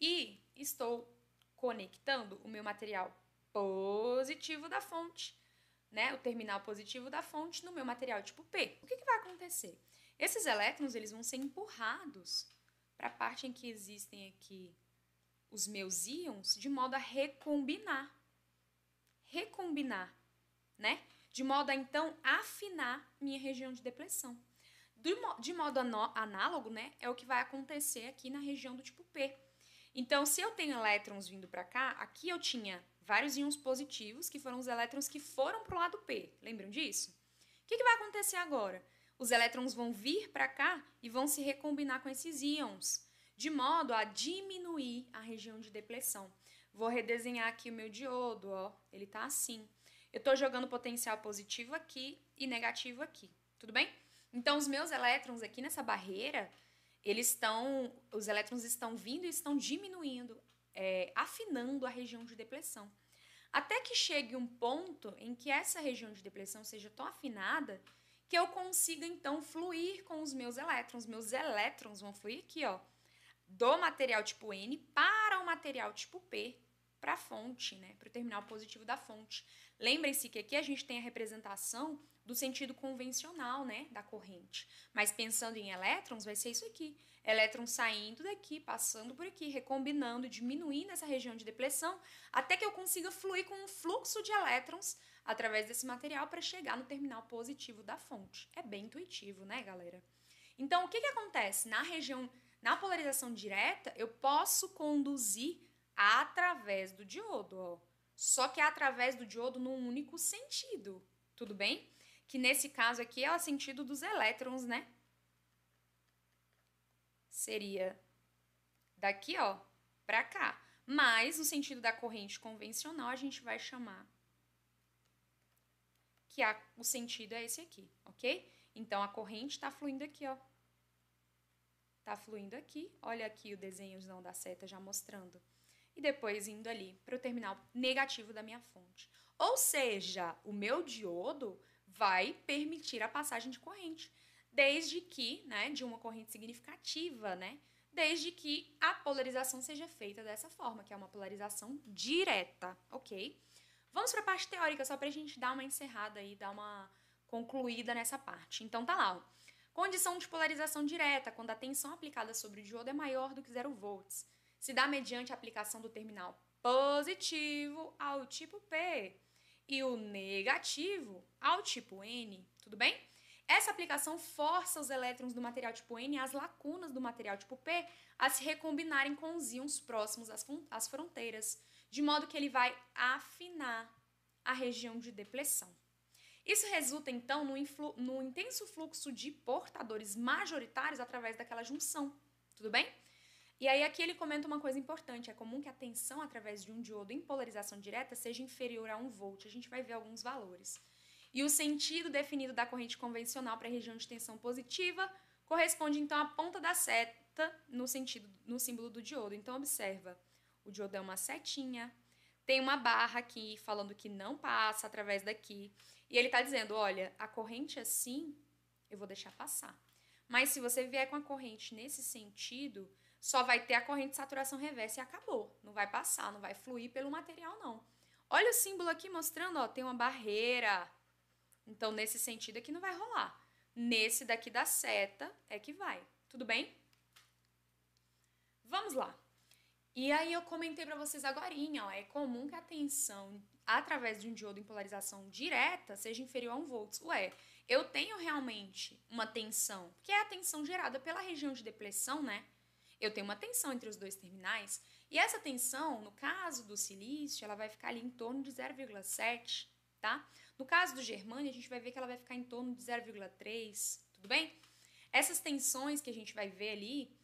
E estou conectando o meu material positivo da fonte, né, o terminal positivo da fonte no meu material tipo P. O que vai acontecer? Esses elétrons eles vão ser empurrados para a parte em que existem aqui os meus íons, de modo a recombinar. Recombinar, né? De modo a, então, afinar minha região de depleção. De modo análogo, né, é o que vai acontecer aqui na região do tipo P. Então, se eu tenho elétrons vindo para cá, aqui eu tinha vários íons positivos, que foram os elétrons que foram para o lado P. Lembram disso? O que vai acontecer agora? Os elétrons vão vir para cá e vão se recombinar com esses íons, de modo a diminuir a região de depleção. Vou redesenhar aqui o meu diodo, ó, ele tá assim. Eu estou jogando potencial positivo aqui e negativo aqui, tudo bem? Então, os meus elétrons aqui nessa barreira, os elétrons estão vindo e estão diminuindo, afinando a região de depleção. Até que chegue um ponto em que essa região de depleção seja tão afinada que eu consiga, então, fluir com os meus elétrons. Meus elétrons vão fluir aqui, ó, do material tipo N para o material tipo P, para a fonte, né, para o terminal positivo da fonte. Lembrem-se que aqui a gente tem a representação do sentido convencional, né, da corrente. Mas pensando em elétrons, vai ser isso aqui. Elétrons saindo daqui, passando por aqui, recombinando, diminuindo essa região de depleção, até que eu consiga fluir com um fluxo de elétrons através desse material para chegar no terminal positivo da fonte. É bem intuitivo, né, galera? Então, o que acontece? Na polarização direta, eu posso conduzir através do diodo, ó. Só que é através do diodo num único sentido, tudo bem? Que nesse caso aqui é o sentido dos elétrons, né? Seria daqui, ó, pra cá. Mas o sentido da corrente convencional a gente vai chamar que o sentido é esse aqui, ok? Então, a corrente tá fluindo aqui, ó. Tá fluindo aqui. Olha aqui o desenhozão da seta já mostrando. E depois indo ali para o terminal negativo da minha fonte. Ou seja, o meu diodo vai permitir a passagem de corrente, desde que, né, de uma corrente significativa, né, desde que a polarização seja feita dessa forma, que é uma polarização direta, ok? Vamos para a parte teórica, só para a gente dar uma encerrada aí, dar uma concluída nessa parte. Então tá lá, ó. Condição de polarização direta, quando a tensão aplicada sobre o diodo é maior do que 0 volts. Se dá mediante a aplicação do terminal positivo ao tipo P e o negativo ao tipo N, tudo bem? Essa aplicação força os elétrons do material tipo N e as lacunas do material tipo P a se recombinarem com os íons próximos às fronteiras, de modo que ele vai afinar a região de depleção. Isso resulta, então, no intenso fluxo de portadores majoritários através daquela junção, tudo bem? E aí aqui ele comenta uma coisa importante, é comum que a tensão através de um diodo em polarização direta seja inferior a 1 volt, a gente vai ver alguns valores. E o sentido definido da corrente convencional para a região de tensão positiva corresponde então à ponta da seta no símbolo do diodo. Então observa, o diodo é uma setinha, tem uma barra aqui falando que não passa através daqui, e ele está dizendo, olha, a corrente assim eu vou deixar passar. Mas se você vier com a corrente nesse sentido, só vai ter a corrente de saturação reversa e acabou. Não vai passar, não vai fluir pelo material, não. Olha o símbolo aqui mostrando, ó, tem uma barreira. Então, nesse sentido aqui não vai rolar. Nesse daqui da seta é que vai. Tudo bem? Vamos lá. E aí eu comentei para vocês agorinha, ó, é comum que a tensão através de um diodo em polarização direta seja inferior a 1 volts. Ué, eu tenho realmente uma tensão, que é a tensão gerada pela região de depleção, né? Eu tenho uma tensão entre os dois terminais, e essa tensão, no caso do silício, ela vai ficar ali em torno de 0,7, tá? No caso do germânio, a gente vai ver que ela vai ficar em torno de 0,3, tudo bem? Essas tensões que a gente vai ver ali,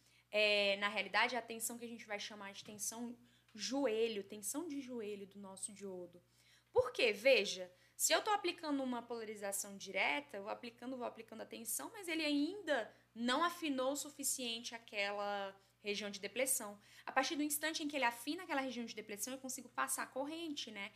na realidade, é a tensão que a gente vai chamar de tensão joelho, tensão de joelho do nosso diodo. Por quê? Veja, se eu estou aplicando uma polarização direta, vou aplicando a tensão, mas ele ainda não afinou o suficiente aquela região de depleção. A partir do instante em que ele afina aquela região de depleção, eu consigo passar a corrente, né?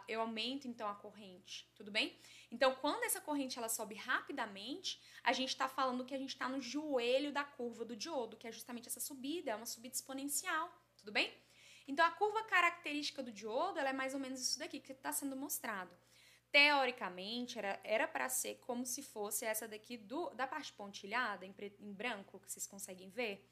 Eu aumento, então, a corrente, tudo bem? Então, quando essa corrente ela sobe rapidamente, a gente está falando que a gente está no joelho da curva do diodo, que é justamente essa subida, é uma subida exponencial, tudo bem? Então, a curva característica do diodo ela é mais ou menos isso daqui que está sendo mostrado. Teoricamente, era para ser como se fosse essa daqui da parte pontilhada, em branco, que vocês conseguem ver.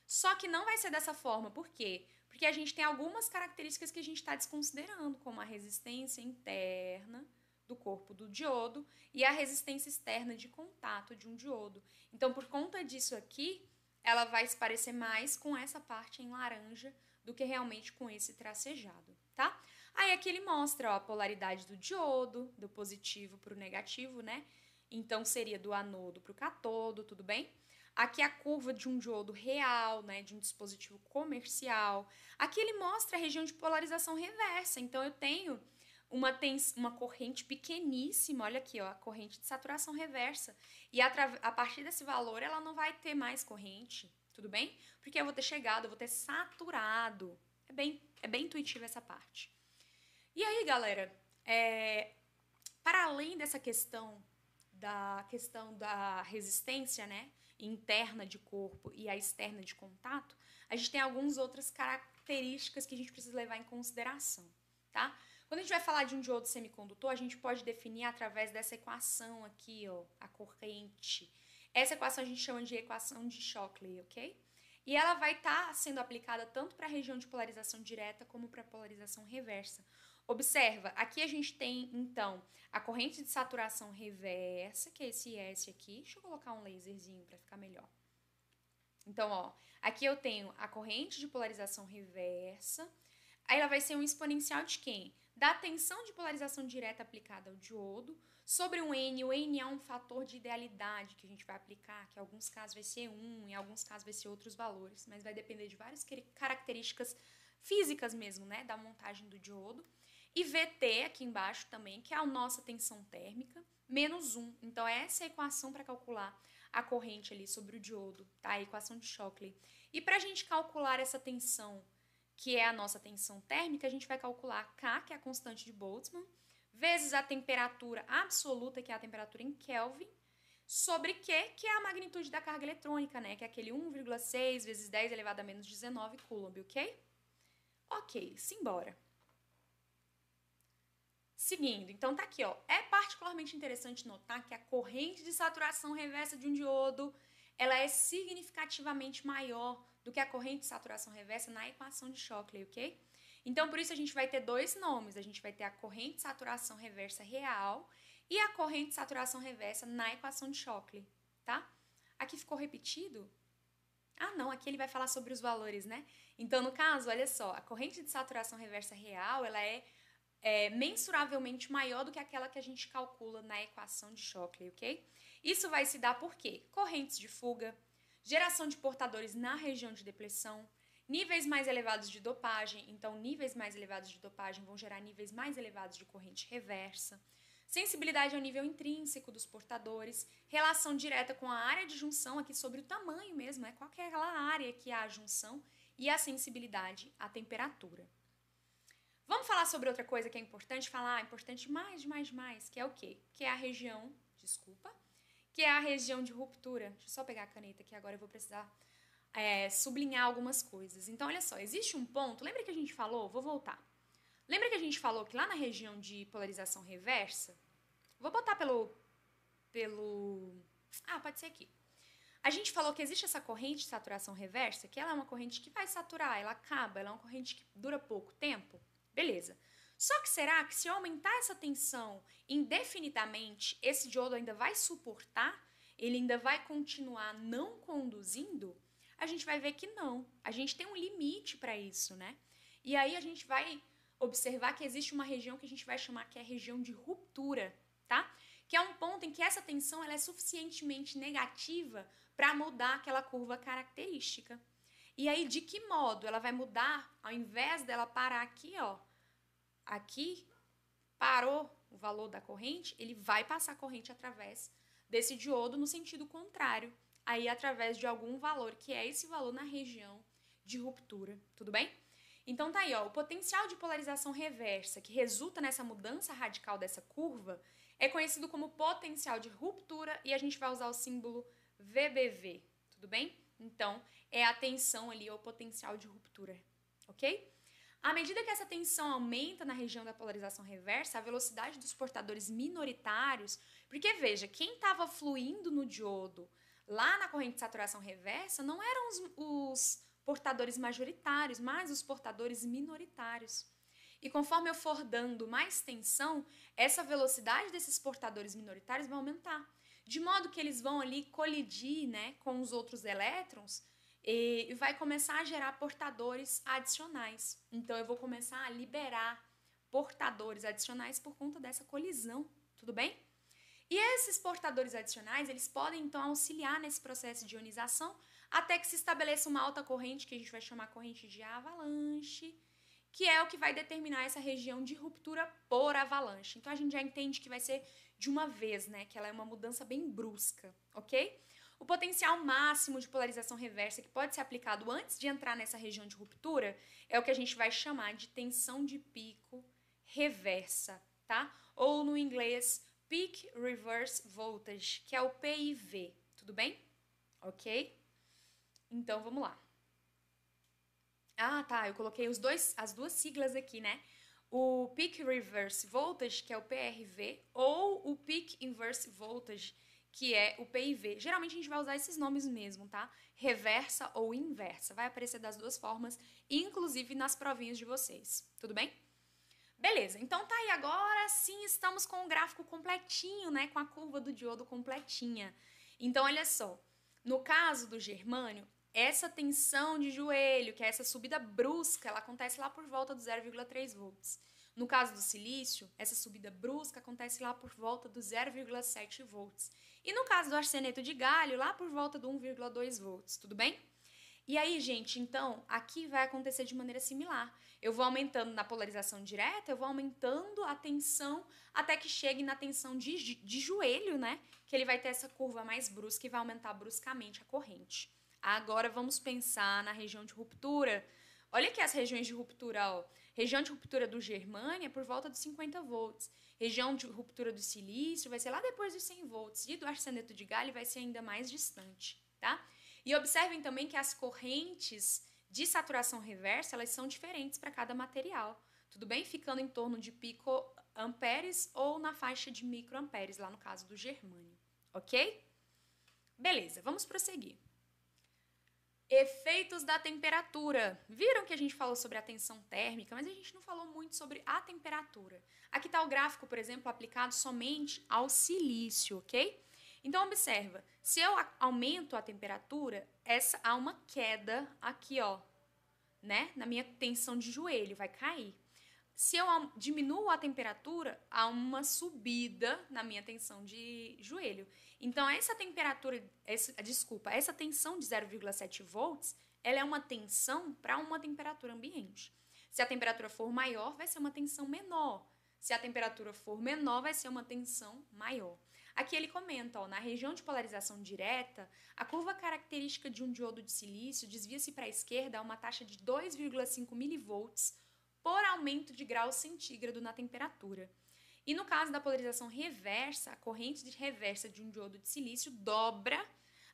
Só que não vai ser dessa forma. Por quê? Porque a gente tem algumas características que a gente está desconsiderando, como a resistência interna do corpo do diodo e a resistência externa de contato. contato de um diodo. Então, por conta disso aqui, ela vai se parecer mais com essa parte em laranja do que realmente com esse tracejado, tá? Aí aqui ele mostra ó, a polaridade do diodo, do positivo para o negativo, né? Então, seria do anodo para o catodo, tudo bem? Aqui a curva de um diodo real, né, de um dispositivo comercial. Aqui ele mostra a região de polarização reversa. Então, eu tenho uma corrente pequeníssima, olha aqui, ó, a corrente de saturação reversa. E a partir desse valor, ela não vai ter mais corrente, tudo bem? Porque eu vou ter chegado, eu vou ter saturado. É bem intuitiva essa parte. E aí, galera, para além dessa questão da resistência, né, interna de corpo e a externa de contato, a gente tem algumas outras características que a gente precisa levar em consideração, tá? Quando a gente vai falar de um diodo semicondutor, a gente pode definir através dessa equação aqui, ó, a corrente. Essa equação a gente chama de equação de Shockley, ok? E ela vai estar sendo aplicada tanto para a região de polarização direta como para a polarização reversa. Observa, aqui a gente tem, então, a corrente de saturação reversa, que é esse S aqui. Deixa eu colocar um laserzinho para ficar melhor. Então, ó, aqui eu tenho a corrente de polarização reversa. Aí ela vai ser um exponencial de quem? Da tensão de polarização direta aplicada ao diodo sobre um N. O N é um fator de idealidade que a gente vai aplicar, que em alguns casos vai ser 1, em alguns casos vai ser outros valores, mas vai depender de várias características físicas mesmo, né, da montagem do diodo. E VT aqui embaixo também, que é a nossa tensão térmica, menos 1. Então, essa é a equação para calcular a corrente ali sobre o diodo, tá? A equação de Shockley. E para a gente calcular essa tensão, que é a nossa tensão térmica, a gente vai calcular K, que é a constante de Boltzmann, vezes a temperatura absoluta, que é a temperatura em Kelvin, sobre Q, que é a magnitude da carga eletrônica, né? Que é aquele 1,6 vezes 10 elevado a menos 19 Coulomb, ok? Ok, simbora. Seguindo, então tá aqui, ó. É particularmente interessante notar que a corrente de saturação reversa de um diodo, ela é significativamente maior do que a corrente de saturação reversa na equação de Shockley, ok? Então, por isso a gente vai ter dois nomes. A gente vai ter a corrente de saturação reversa real e a corrente de saturação reversa na equação de Shockley, tá? Aqui ficou repetido? Ah, não, aqui ele vai falar sobre os valores, né? Então, no caso, olha só, a corrente de saturação reversa real, ela é mensuravelmente maior do que aquela que a gente calcula na equação de Shockley, ok? Isso vai se dar por quê? Correntes de fuga, geração de portadores na região de depressão, níveis mais elevados de dopagem, então níveis mais elevados de dopagem vão gerar níveis mais elevados de corrente reversa, sensibilidade ao nível intrínseco dos portadores, relação direta com a área de junção, aqui sobre o tamanho mesmo, qual que é aquela área que há a junção, e a sensibilidade à temperatura. Vamos falar sobre outra coisa que é importante falar, importante mais, que é o quê? Que é a região, que é a região de ruptura. Deixa eu só pegar a caneta aqui, agora eu vou precisar sublinhar algumas coisas. Então, olha só, existe um ponto, lembra que a gente falou? Vou voltar. Lembra que a gente falou que lá na região de polarização reversa, vou botar pode ser aqui. A gente falou que existe essa corrente de saturação reversa, que ela é uma corrente que vai saturar, ela acaba, ela é uma corrente que dura pouco tempo. Beleza. Só que será que se eu aumentar essa tensão indefinidamente, esse diodo ainda vai suportar? Ele ainda vai continuar não conduzindo? A gente vai ver que não. A gente tem um limite para isso, né? E aí a gente vai observar que existe uma região que a gente vai chamar que é a região de ruptura, tá? Que é um ponto em que essa tensão ela é suficientemente negativa para mudar aquela curva característica. E aí, de que modo ela vai mudar? Ao invés dela parar aqui, ó, aqui parou o valor da corrente, ele vai passar a corrente através desse diodo no sentido contrário, aí através de algum valor, que é esse valor na região de ruptura, tudo bem? Então tá aí, ó, o potencial de polarização reversa que resulta nessa mudança radical dessa curva é conhecido como potencial de ruptura e a gente vai usar o símbolo VBV, tudo bem? Então, é a tensão ali, ou potencial de ruptura, ok? À medida que essa tensão aumenta na região da polarização reversa, a velocidade dos portadores minoritários, porque veja, quem estava fluindo no diodo lá na corrente de saturação reversa não eram os portadores majoritários, mas os portadores minoritários. E conforme eu for dando mais tensão, essa velocidade desses portadores minoritários vai aumentar. De modo que eles vão ali colidir, né, com os outros elétrons e vai começar a gerar portadores adicionais. Então, eu vou começar a liberar portadores adicionais por conta dessa colisão, tudo bem? E esses portadores adicionais, eles podem, então, auxiliar nesse processo de ionização até que se estabeleça uma alta corrente, que a gente vai chamar corrente de avalanche, que é o que vai determinar essa região de ruptura por avalanche. Então, a gente já entende que vai ser de uma vez, né? Que ela é uma mudança bem brusca, ok? O potencial máximo de polarização reversa que pode ser aplicado antes de entrar nessa região de ruptura é o que a gente vai chamar de tensão de pico reversa, tá? Ou no inglês, Peak Reverse Voltage, que é o PIV, tudo bem? Ok? Então, vamos lá. Ah, tá, eu coloquei as duas siglas aqui, né? O Peak Reverse Voltage, que é o PRV, ou o Peak Inverse Voltage, que é o PIV. Geralmente a gente vai usar esses nomes mesmo, tá? Reversa ou inversa. Vai aparecer das duas formas, inclusive nas provinhas de vocês. Tudo bem? Beleza, então tá aí, agora sim estamos com o gráfico completinho, né? Com a curva do diodo completinha. Então, olha só, no caso do germânio, essa tensão de joelho, que é essa subida brusca, ela acontece lá por volta do 0,3 volts. No caso do silício, essa subida brusca acontece lá por volta do 0,7 volts. E no caso do arseneto de galho, lá por volta do 1,2 volts, tudo bem? E aí, gente, então, aqui vai acontecer de maneira similar. Eu vou aumentando na polarização direta, eu vou aumentando a tensão até que chegue na tensão de joelho, né? Que ele vai ter essa curva mais brusca e vai aumentar bruscamente a corrente. Agora vamos pensar na região de ruptura. Olha aqui as regiões de ruptura, ó. Região de ruptura do germânio é por volta de 50 volts. Região de ruptura do silício vai ser lá depois dos 100 volts. E do arseneto de galho vai ser ainda mais distante, tá? E observem também que as correntes de saturação reversa, elas são diferentes para cada material. Tudo bem? Ficando em torno de picoamperes ou na faixa de microamperes, lá no caso do germânio. Ok? Beleza, vamos prosseguir. Efeitos da temperatura. Viram que a gente falou sobre a tensão térmica, mas a gente não falou muito sobre a temperatura. Aqui está o gráfico, por exemplo, aplicado somente ao silício, ok? Então, observa, se eu aumento a temperatura, há uma queda aqui, ó, né? Na minha tensão de joelho, vai cair. Se eu diminuo a temperatura, há uma subida na minha tensão de joelho. Então, essa temperatura, essa tensão de 0,7 volts, ela é uma tensão para uma temperatura ambiente. Se a temperatura for maior, vai ser uma tensão menor. Se a temperatura for menor, vai ser uma tensão maior. Aqui ele comenta, ó, na região de polarização direta, a curva característica de um diodo de silício desvia-se para a esquerda a uma taxa de 2,5 milivolts por aumento de grau centígrado na temperatura. E no caso da polarização reversa, a corrente reversa de um diodo de silício dobra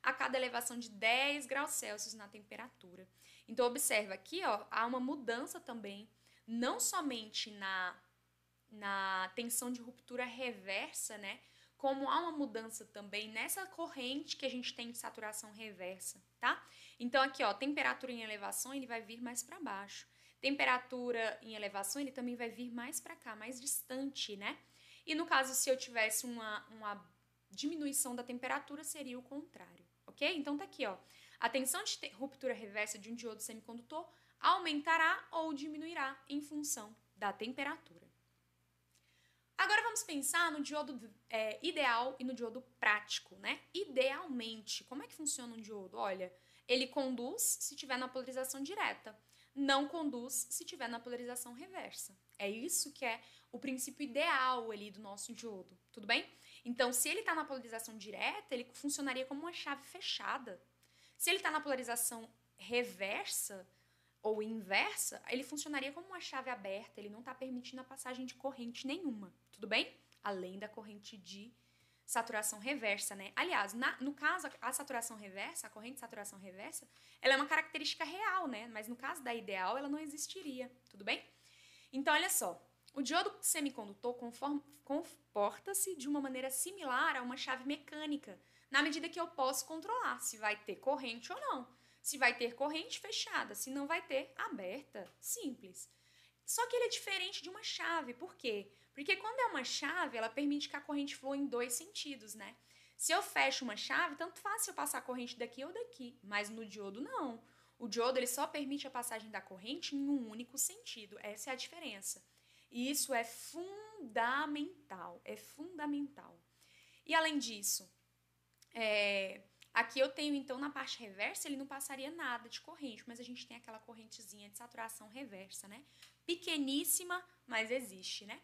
a cada elevação de 10 graus Celsius na temperatura. Então, observa aqui, ó, há uma mudança também, não somente na tensão de ruptura reversa, né? Como há uma mudança também nessa corrente que a gente tem de saturação reversa, tá? Então, aqui, ó, temperatura em elevação, ele vai vir mais para baixo. Temperatura em elevação, ele também vai vir mais para cá, mais distante, né? E no caso, se eu tivesse uma diminuição da temperatura, seria o contrário, ok? Então, tá aqui, ó. A tensão de ruptura reversa de um diodo semicondutor aumentará ou diminuirá em função da temperatura. Agora vamos pensar no diodo ideal e no diodo prático, né? Idealmente, como é que funciona um diodo? Olha, ele conduz se estiver na polarização direta, não conduz se estiver na polarização reversa. É isso que é o princípio ideal ali do nosso diodo, tudo bem? Então, se ele está na polarização direta, ele funcionaria como uma chave fechada. Se ele está na polarização reversa ou inversa, ele funcionaria como uma chave aberta, ele não está permitindo a passagem de corrente nenhuma, tudo bem? Além da corrente de saturação reversa, né? Aliás, no caso, a saturação reversa, a corrente de saturação reversa, ela é uma característica real, né? Mas no caso da ideal, ela não existiria, tudo bem? Então, olha só, o diodo semicondutor comporta-se de uma maneira similar a uma chave mecânica, na medida que eu posso controlar se vai ter corrente ou não. Se vai ter corrente, fechada. Se não vai ter, aberta. Simples. Só que ele é diferente de uma chave. Por quê? Porque quando é uma chave, ela permite que a corrente flua em dois sentidos, né? Se eu fecho uma chave, tanto faz se eu passar a corrente daqui ou daqui. Mas no diodo, não. O diodo ele só permite a passagem da corrente em um único sentido. Essa é a diferença. E isso é fundamental. É fundamental. E além disso, aqui eu tenho, então, na parte reversa, ele não passaria nada de corrente, mas a gente tem aquela correntezinha de saturação reversa, né? Pequeníssima, mas existe, né?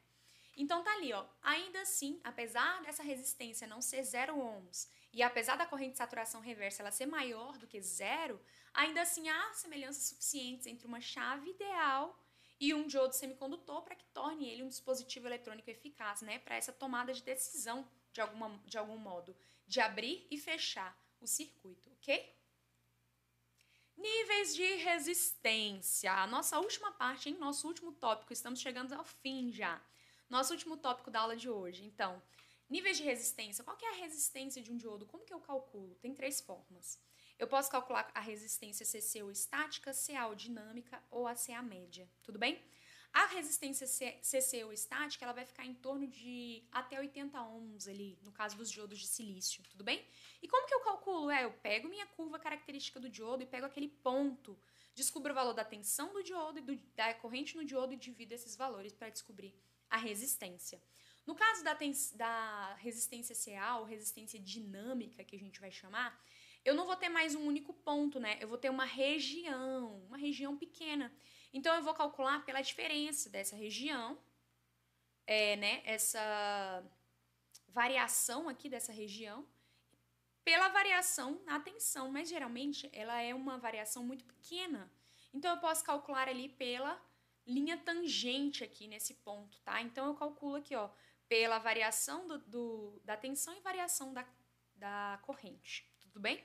Então tá ali, ó. Ainda assim, apesar dessa resistência não ser 0 ohms e apesar da corrente de saturação reversa ela ser maior do que 0, ainda assim há semelhanças suficientes entre uma chave ideal e um diodo semicondutor para que torne ele um dispositivo eletrônico eficaz, né? Para essa tomada de decisão de algum modo, de abrir e fechar o circuito, ok? Níveis de resistência. A nossa última parte, hein? Nosso último tópico. Estamos chegando ao fim já. Nosso último tópico da aula de hoje. Então, níveis de resistência. Qual que é a resistência de um diodo? Como que eu calculo? Tem 3 formas. Eu posso calcular a resistência CCU estática, CA dinâmica ou a CA média. Tudo bem? A resistência CCU estática, ela vai ficar em torno de até 80 ohms ali, no caso dos diodos de silício, tudo bem? E como que eu calculo? Eu pego minha curva característica do diodo e pego aquele ponto, descubro o valor da tensão do diodo e da corrente no diodo e divido esses valores para descobrir a resistência. No caso da resistência CA, ou resistência dinâmica, que a gente vai chamar, eu não vou ter mais um único ponto, né? Eu vou ter uma região pequena. Então, eu vou calcular pela diferença dessa região, né? Essa variação aqui dessa região, pela variação na tensão, mas geralmente ela é uma variação muito pequena. Então, eu posso calcular ali pela linha tangente aqui nesse ponto, tá? Então, eu calculo aqui, ó, pela variação da tensão e variação da corrente, tudo bem?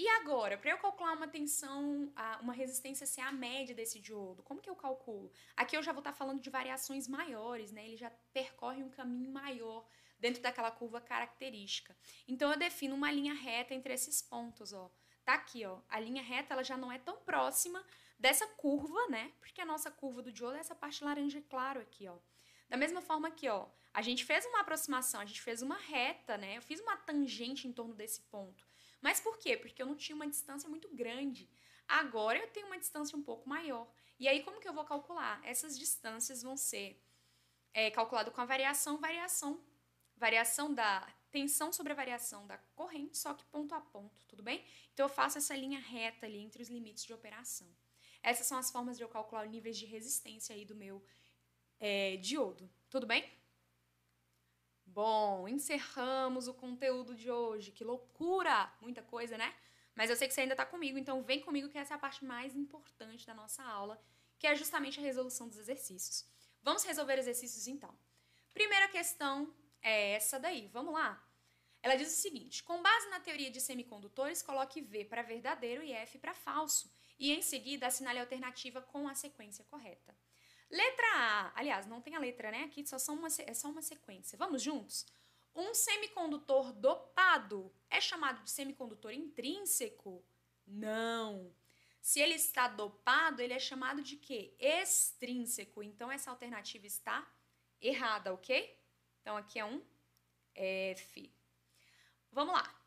E agora, para eu calcular uma tensão, uma resistência CA média desse diodo, como que eu calculo? Aqui eu já vou estar falando de variações maiores, né? Ele já percorre um caminho maior dentro daquela curva característica. Então, eu defino uma linha reta entre esses pontos, ó. Tá aqui, ó. A linha reta, ela já não é tão próxima dessa curva, né? Porque a nossa curva do diodo é essa parte laranja claro aqui, ó. Da mesma forma aqui, ó. A gente fez uma aproximação, a gente fez uma reta, né? Eu fiz uma tangente em torno desse ponto. Mas por quê? Porque eu não tinha uma distância muito grande. Agora eu tenho uma distância um pouco maior. E aí, como que eu vou calcular? Essas distâncias vão ser calculadas com a variação da tensão sobre a variação da corrente, só que ponto a ponto, tudo bem? Então, eu faço essa linha reta ali entre os limites de operação. Essas são as formas de eu calcular os níveis de resistência aí do meu diodo, tudo bem? Bom, encerramos o conteúdo de hoje. Que loucura! Muita coisa, né? Mas eu sei que você ainda está comigo, então vem comigo que essa é a parte mais importante da nossa aula, que é justamente a resolução dos exercícios. Vamos resolver exercícios então. Primeira questão é essa daí, vamos lá? Ela diz o seguinte: com base na teoria de semicondutores, coloque V para verdadeiro e F para falso, e em seguida assinale a alternativa com a sequência correta. Letra A, aliás, não tem a letra, né? Aqui é só uma sequência. Vamos juntos? Um semicondutor dopado é chamado de semicondutor intrínseco? Não. Se ele está dopado, ele é chamado de quê? Extrínseco. Então, essa alternativa está errada, ok? Então, aqui é um F. Vamos lá.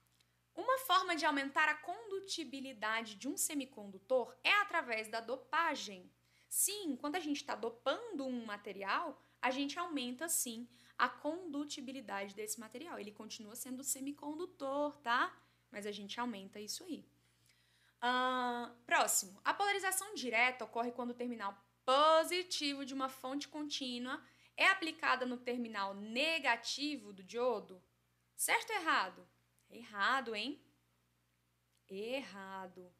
Uma forma de aumentar a condutibilidade de um semicondutor é através da dopagem. Sim, quando a gente está dopando um material, a gente aumenta, sim, a condutibilidade desse material. Ele continua sendo semicondutor, tá? Mas a gente aumenta isso aí. Próximo. A polarização direta ocorre quando o terminal positivo de uma fonte contínua é aplicada no terminal negativo do diodo. Certo ou errado? Errado, hein? Errado.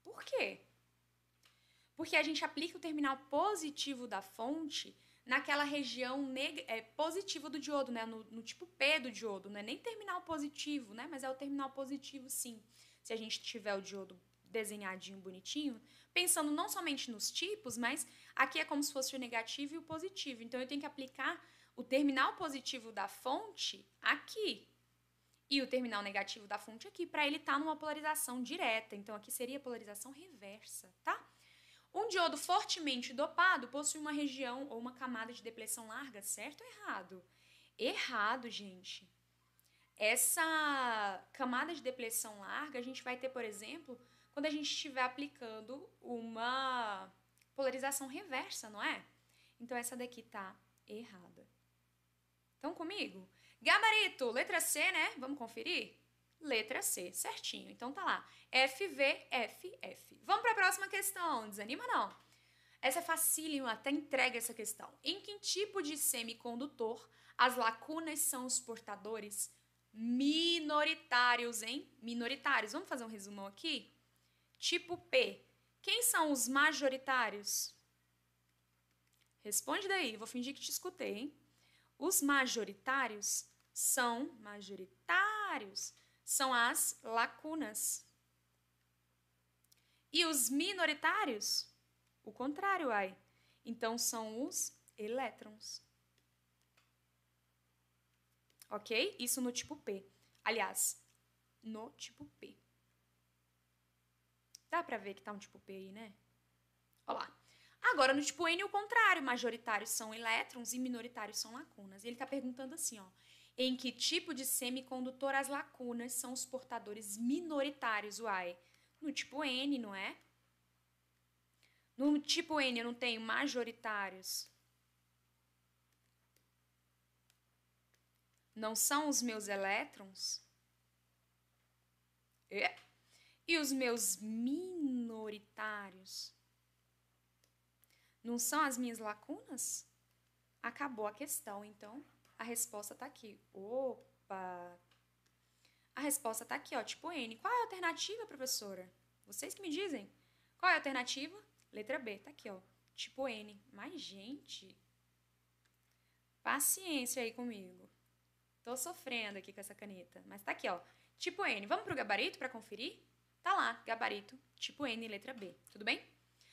Por quê? Porque a gente aplica o terminal positivo da fonte naquela região positiva do diodo, né? No tipo P do diodo, não é nem terminal positivo, né? Mas é o terminal positivo, sim. Se a gente tiver o diodo desenhadinho, bonitinho, pensando não somente nos tipos, mas aqui é como se fosse o negativo e o positivo. Então, eu tenho que aplicar o terminal positivo da fonte aqui e o terminal negativo da fonte aqui, para ele estar numa polarização direta. Então, aqui seria polarização reversa, tá? Um diodo fortemente dopado possui uma região ou uma camada de depleção larga, certo ou errado? Errado, gente. Essa camada de depleção larga a gente vai ter, por exemplo, quando a gente estiver aplicando uma polarização reversa, não é? Então, essa daqui tá errada. Estão comigo? Gabarito, letra C, né? Vamos conferir? Letra C, certinho. Então, tá lá. FV, FF. Vamos para a próxima questão. Desanima, não. Essa é facílimo, até entrega essa questão. Em que tipo de semicondutor as lacunas são os portadores minoritários, hein? Minoritários. Vamos fazer um resumão aqui? Tipo P. Quem são os majoritários? Responde daí, vou fingir que te escutei, hein? Os majoritários são as lacunas. E os minoritários? O contrário, ai. Então, são os elétrons. Ok? Isso no tipo P. Aliás, no tipo P. Dá pra ver que tá um tipo P aí, né? Olha lá. Agora, no tipo N, o contrário. Majoritários são elétrons e minoritários são lacunas. E ele tá perguntando assim, ó. Em que tipo de semicondutor as lacunas são os portadores minoritários, uai? No tipo N, não é? No tipo N eu não tenho majoritários. Não são os meus elétrons? E os meus minoritários? Não são as minhas lacunas? Acabou a questão, então a resposta tá aqui. Opa! A resposta tá aqui, ó, tipo N. Qual é a alternativa, professora? Vocês que me dizem. Qual é a alternativa? Letra B, tá aqui, ó, tipo N. Mas, gente, paciência aí comigo. Tô sofrendo aqui com essa caneta, mas tá aqui, ó, tipo N. Vamos pro gabarito para conferir? Tá lá, gabarito, tipo N, letra B. Tudo bem?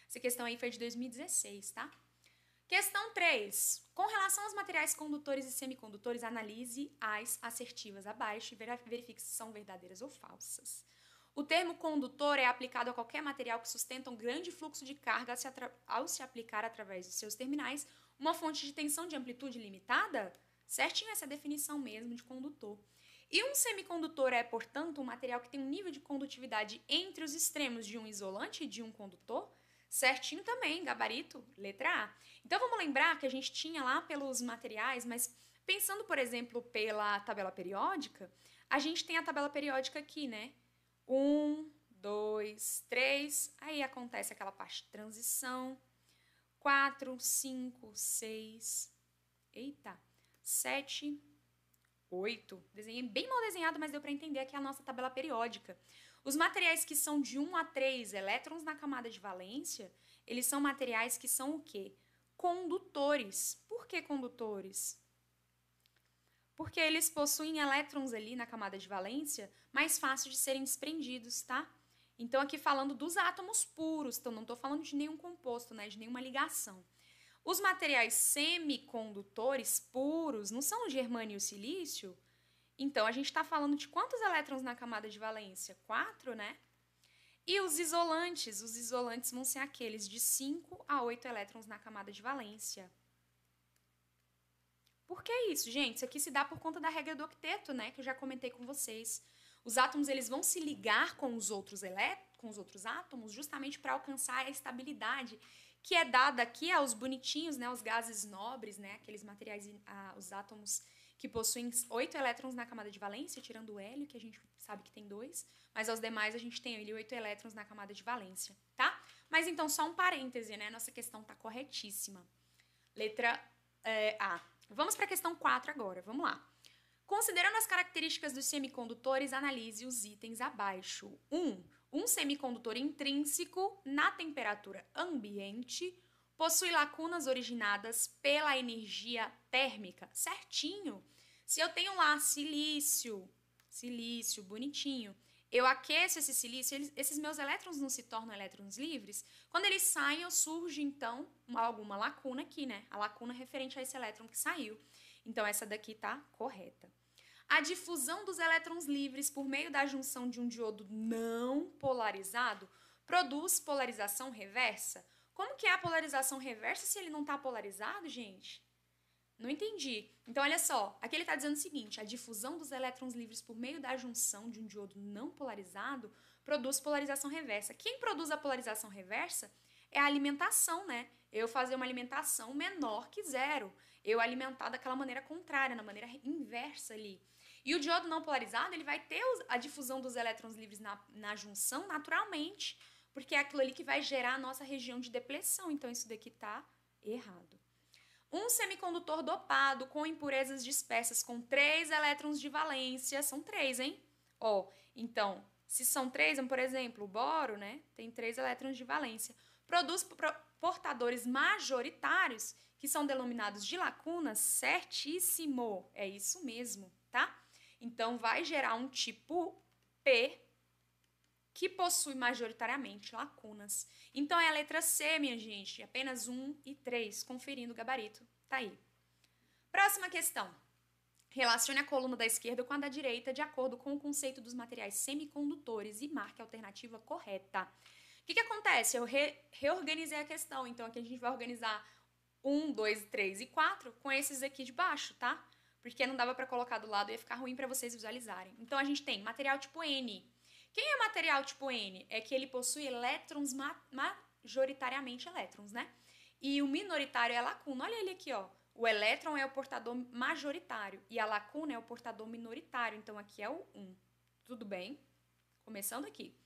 Essa questão aí foi de 2016, tá? Questão 3. Com relação aos materiais condutores e semicondutores, analise as assertivas abaixo e verifique se são verdadeiras ou falsas. O termo condutor é aplicado a qualquer material que sustenta um grande fluxo de carga ao se aplicar através de seus terminais uma fonte de tensão de amplitude limitada? Certinho essa definição mesmo de condutor. E um semicondutor é, portanto, um material que tem um nível de condutividade entre os extremos de um isolante e de um condutor? Certinho também, gabarito, letra A. Então, vamos lembrar que a gente tinha lá pelos materiais, mas pensando, por exemplo, pela tabela periódica, a gente tem a tabela periódica aqui, né? 1, 2, 3, aí acontece aquela parte de transição. 4, 5, 6, eita, 7, 8. Desenhei bem mal desenhado, mas deu para entender aqui a nossa tabela periódica. Os materiais que são de 1 a 3 elétrons na camada de valência, eles são materiais que são o quê? Condutores. Por que condutores? Porque eles possuem elétrons ali na camada de valência mais fácil de serem desprendidos, tá? Então, aqui falando dos átomos puros, então não estou falando de nenhum composto, né, de nenhuma ligação. Os materiais semicondutores puros não são o germânio e o silício? Então, a gente está falando de quantos elétrons na camada de valência? 4, né? E os isolantes vão ser aqueles de 5 a 8 elétrons na camada de valência. Por que isso, gente? Isso aqui se dá por conta da regra do octeto, né? Que eu já comentei com vocês. Os átomos eles vão se ligar com os outros átomos justamente para alcançar a estabilidade que é dada aqui aos bonitinhos, né? Os gases nobres, né? Aqueles materiais, os átomos que possuem 8 elétrons na camada de valência, tirando o hélio, que a gente sabe que tem 2, mas aos demais a gente tem ali 8 elétrons na camada de valência, tá? Mas então, só um parêntese, né? Nossa questão tá corretíssima. Letra A. Vamos para a questão 4 agora, vamos lá. Considerando as características dos semicondutores, analise os itens abaixo. 1. Um semicondutor intrínseco na temperatura ambiente possui lacunas originadas pela energia térmica. Certinho. Se eu tenho lá silício, bonitinho, eu aqueço esse silício, esses meus elétrons não se tornam elétrons livres. Quando eles saem, surge, então, alguma lacuna aqui, né? A lacuna referente a esse elétron que saiu. Então, essa daqui tá correta. A difusão dos elétrons livres por meio da junção de um diodo não polarizado produz polarização reversa? Como que é a polarização reversa se ele não está polarizado, gente? Não entendi. Então, olha só, aqui ele está dizendo o seguinte, a difusão dos elétrons livres por meio da junção de um diodo não polarizado produz polarização reversa. Quem produz a polarização reversa é a alimentação, né? Eu fazer uma alimentação menor que zero. Eu alimentar daquela maneira contrária, na maneira inversa ali. E o diodo não polarizado, ele vai ter a difusão dos elétrons livres na junção naturalmente, porque é aquilo ali que vai gerar a nossa região de depleção. Então, isso daqui tá errado. Um semicondutor dopado com impurezas dispersas com 3 elétrons de valência, são 3, hein? Ó, então, se são 3, por exemplo, o boro, né, tem 3 elétrons de valência, produz portadores majoritários, que são denominados de lacunas, certíssimo, é isso mesmo, tá? Então, vai gerar um tipo P que possui majoritariamente lacunas. Então, é a letra C, minha gente, apenas 1 e 3, conferindo o gabarito, tá aí. Próxima questão. Relacione a coluna da esquerda com a da direita de acordo com o conceito dos materiais semicondutores e marque a alternativa correta. O que acontece? Eu reorganizei a questão, então aqui a gente vai organizar 1, 2, 3 e 4 com esses aqui de baixo, tá? Porque não dava para colocar do lado, ia ficar ruim para vocês visualizarem. Então, a gente tem material tipo N. Quem é material tipo N? É que ele possui elétrons, majoritariamente elétrons, né? E o minoritário é a lacuna. Olha ele aqui, ó. O elétron é o portador majoritário e a lacuna é o portador minoritário. Então, aqui é o 1. Tudo bem? Começando aqui.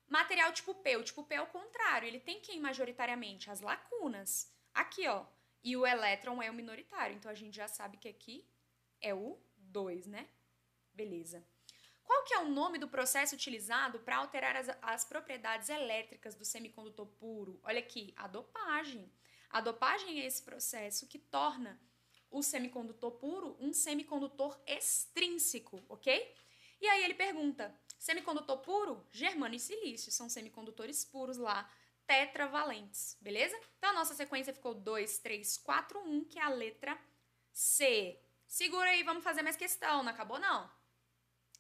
Material tipo P. O tipo P é o contrário. Ele tem quem majoritariamente? As lacunas. Aqui, ó. E o elétron é o minoritário. Então, a gente já sabe que aqui é o 2, né? Beleza. Qual que é o nome do processo utilizado para alterar as propriedades elétricas do semicondutor puro? Olha aqui, a dopagem. A dopagem é esse processo que torna o semicondutor puro um semicondutor extrínseco, ok? E aí ele pergunta, semicondutor puro? Germânio e silício são semicondutores puros lá, tetravalentes, beleza? Então a nossa sequência ficou 2, 3, 4, 1, que é a letra C. Segura aí, vamos fazer mais questão, não acabou não?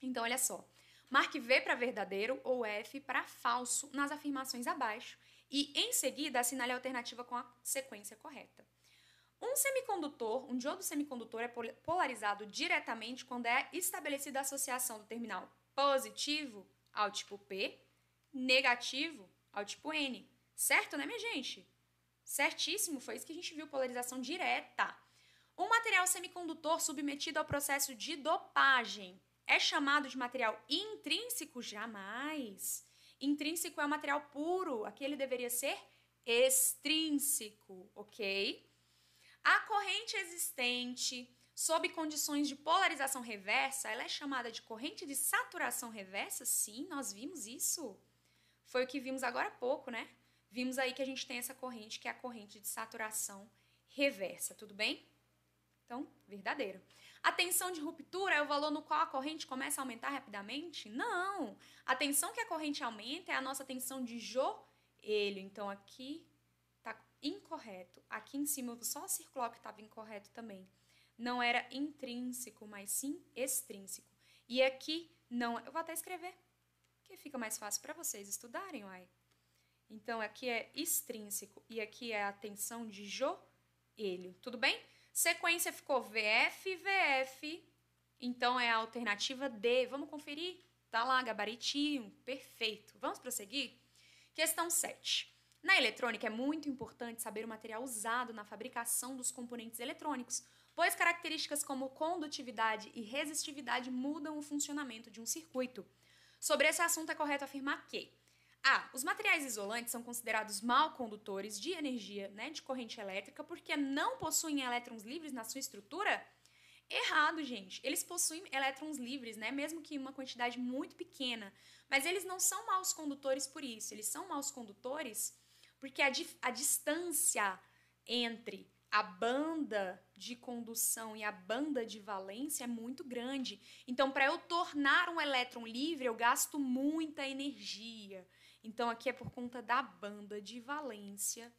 Então, olha só. Marque V para verdadeiro ou F para falso nas afirmações abaixo e, em seguida, assinale a alternativa com a sequência correta. Um diodo semicondutor é polarizado diretamente quando é estabelecida a associação do terminal positivo ao tipo P, negativo ao tipo N. Certo, né, minha gente? Certíssimo, foi isso que a gente viu, polarização direta. Um material semicondutor submetido ao processo de dopagem é chamado de material intrínseco? Jamais. Intrínseco é um material puro. Aqui ele deveria ser extrínseco, ok? A corrente existente sob condições de polarização reversa, ela é chamada de corrente de saturação reversa? Sim, nós vimos isso. Foi o que vimos agora há pouco, né? Vimos aí que a gente tem essa corrente, que é a corrente de saturação reversa, tudo bem? Então, verdadeiro. A tensão de ruptura é o valor no qual a corrente começa a aumentar rapidamente? Não! A tensão que a corrente aumenta é a nossa tensão de joelho. Então, aqui está incorreto. Aqui em cima eu vou só circular o que estava incorreto também. Não era intrínseco, mas sim extrínseco. E aqui não... Eu vou até escrever, porque fica mais fácil para vocês estudarem, uai. Então, aqui é extrínseco e aqui é a tensão de joelho. Tudo bem? Sequência ficou VF, VF, então é a alternativa D. Vamos conferir? Tá lá, gabaritinho, perfeito. Vamos prosseguir? Questão 7. Na eletrônica é muito importante saber o material usado na fabricação dos componentes eletrônicos, pois características como condutividade e resistividade mudam o funcionamento de um circuito. Sobre esse assunto é correto afirmar que os materiais isolantes são considerados mal condutores de energia, né, de corrente elétrica, porque não possuem elétrons livres na sua estrutura? Errado, gente. Eles possuem elétrons livres, né, mesmo que em uma quantidade muito pequena. Mas eles não são maus condutores por isso. Eles são maus condutores porque a distância entre a banda de condução e a banda de valência é muito grande. Então, para eu tornar um elétron livre, eu gasto muita energia. Então, aqui é por conta da banda de valência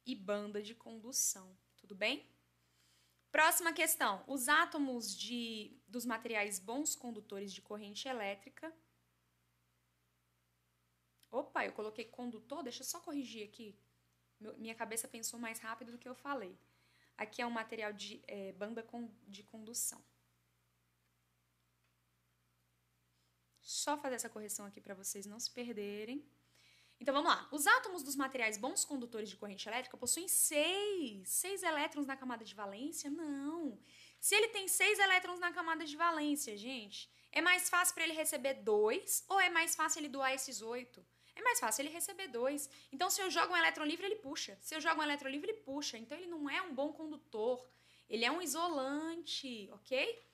e banda de condução. Tudo bem? Próxima questão. Os átomos dos materiais bons condutores de corrente elétrica... Opa, eu coloquei condutor, deixa eu só corrigir aqui. Minha cabeça pensou mais rápido do que eu falei. Aqui é um material de banda de condução. Só fazer essa correção aqui para vocês não se perderem. Então, vamos lá. Os átomos dos materiais bons condutores de corrente elétrica possuem 6 elétrons na camada de valência? Não. Se ele tem 6 elétrons na camada de valência, gente, é mais fácil para ele receber 2 ou é mais fácil ele doar esses 8? É mais fácil ele receber 2. Então, se eu jogo um elétron livre, ele puxa. Se eu jogo um elétron livre, ele puxa. Então, ele não é um bom condutor. Ele é um isolante, ok?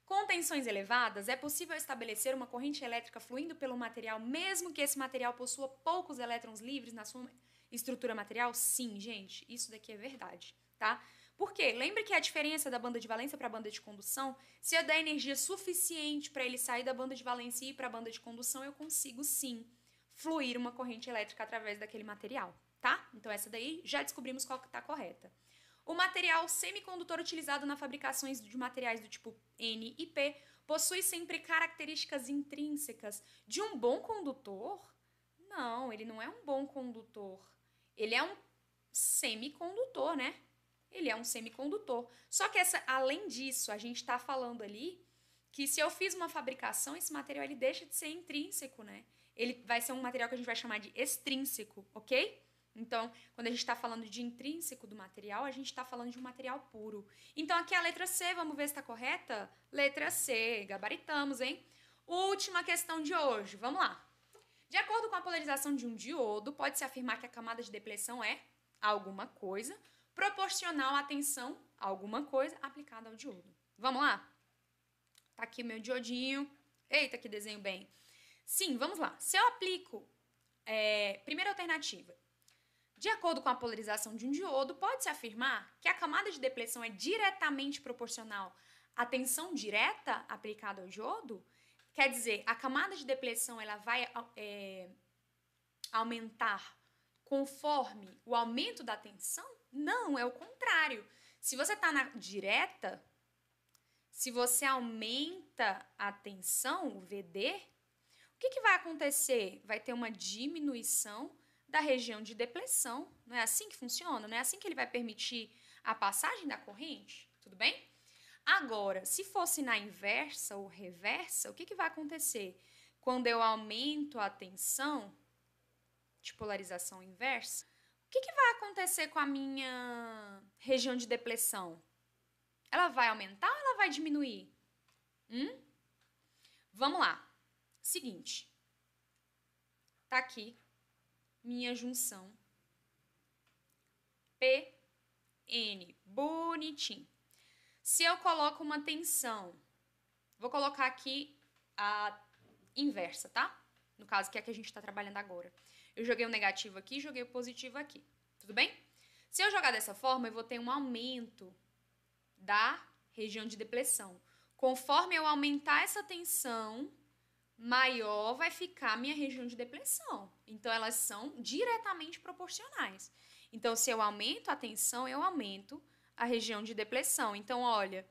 Com tensões elevadas, é possível estabelecer uma corrente elétrica fluindo pelo material, mesmo que esse material possua poucos elétrons livres na sua estrutura material? Sim, gente, isso daqui é verdade, tá? Por quê? Lembre que a diferença da banda de valência para a banda de condução, se eu der energia suficiente para ele sair da banda de valência e ir para a banda de condução, eu consigo sim fluir uma corrente elétrica através daquele material, tá? Então essa daí já descobrimos qual que está correta. O material semicondutor utilizado na fabricação de materiais do tipo N e P possui sempre características intrínsecas de um bom condutor? Não, ele não é um bom condutor. Ele é um semicondutor, né? Ele é um semicondutor. Só que além disso, a gente está falando ali que se eu fiz uma fabricação, esse material ele deixa de ser intrínseco, né? Ele vai ser um material que a gente vai chamar de extrínseco, ok? Então, quando a gente está falando de intrínseco do material, a gente está falando de um material puro. Então, aqui é a letra C, vamos ver se está correta? Letra C, gabaritamos, hein? Última questão de hoje, vamos lá. De acordo com a polarização de um diodo, pode-se afirmar que a camada de depleção é alguma coisa proporcional à tensão alguma coisa aplicada ao diodo. Vamos lá? Tá aqui o meu diodinho. Eita, que desenho bem. Sim, vamos lá. Se eu aplico... primeira alternativa. De acordo com a polarização de um diodo, pode-se afirmar que a camada de depleção é diretamente proporcional à tensão direta aplicada ao diodo? Quer dizer, a camada de depleção ela vai aumentar conforme o aumento da tensão? Não, é o contrário. Se você está na direta, se você aumenta a tensão, o VD, o que vai acontecer? Vai ter uma diminuição da região de depleção. Não é assim que funciona? Não é assim que ele vai permitir a passagem da corrente? Tudo bem? Agora, se fosse na inversa ou reversa, o que vai acontecer? Quando eu aumento a tensão de polarização inversa, o que vai acontecer com a minha região de depleção? Ela vai aumentar ou ela vai diminuir? Vamos lá. Seguinte. Tá aqui minha junção PN, bonitinho. Se eu coloco uma tensão, vou colocar aqui a inversa, tá? No caso, que é a que a gente está trabalhando agora. Eu joguei o negativo aqui, joguei o positivo aqui. Tudo bem? Se eu jogar dessa forma, eu vou ter um aumento da região de depleção. Conforme eu aumentar essa tensão, maior vai ficar a minha região de depleção. Então, elas são diretamente proporcionais. Então, se eu aumento a tensão, eu aumento a região de depleção. Então, olha,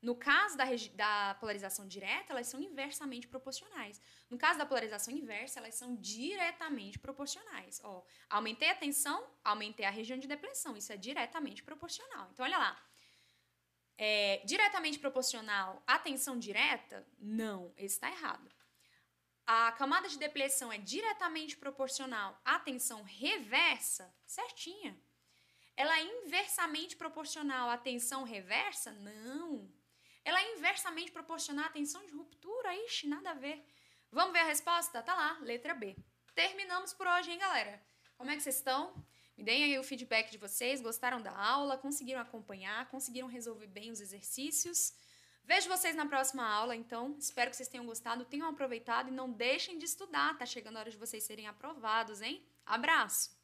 no caso da polarização direta, elas são inversamente proporcionais. No caso da polarização inversa, elas são diretamente proporcionais. Ó, aumentei a tensão, aumentei a região de depleção. Isso é diretamente proporcional. Então, olha lá. Diretamente proporcional à tensão direta? Não, esse está errado. A camada de depleção é diretamente proporcional à tensão reversa? Certinha. Ela é inversamente proporcional à tensão reversa? Não. Ela é inversamente proporcional à tensão de ruptura? Ixi, nada a ver. Vamos ver a resposta? Tá lá, letra B. Terminamos por hoje, hein, galera? Como é que vocês estão? Me deem aí o feedback de vocês. Gostaram da aula? Conseguiram acompanhar? Conseguiram resolver bem os exercícios? Vejo vocês na próxima aula, então. Espero que vocês tenham gostado, tenham aproveitado e não deixem de estudar. Tá chegando a hora de vocês serem aprovados, hein? Abraço!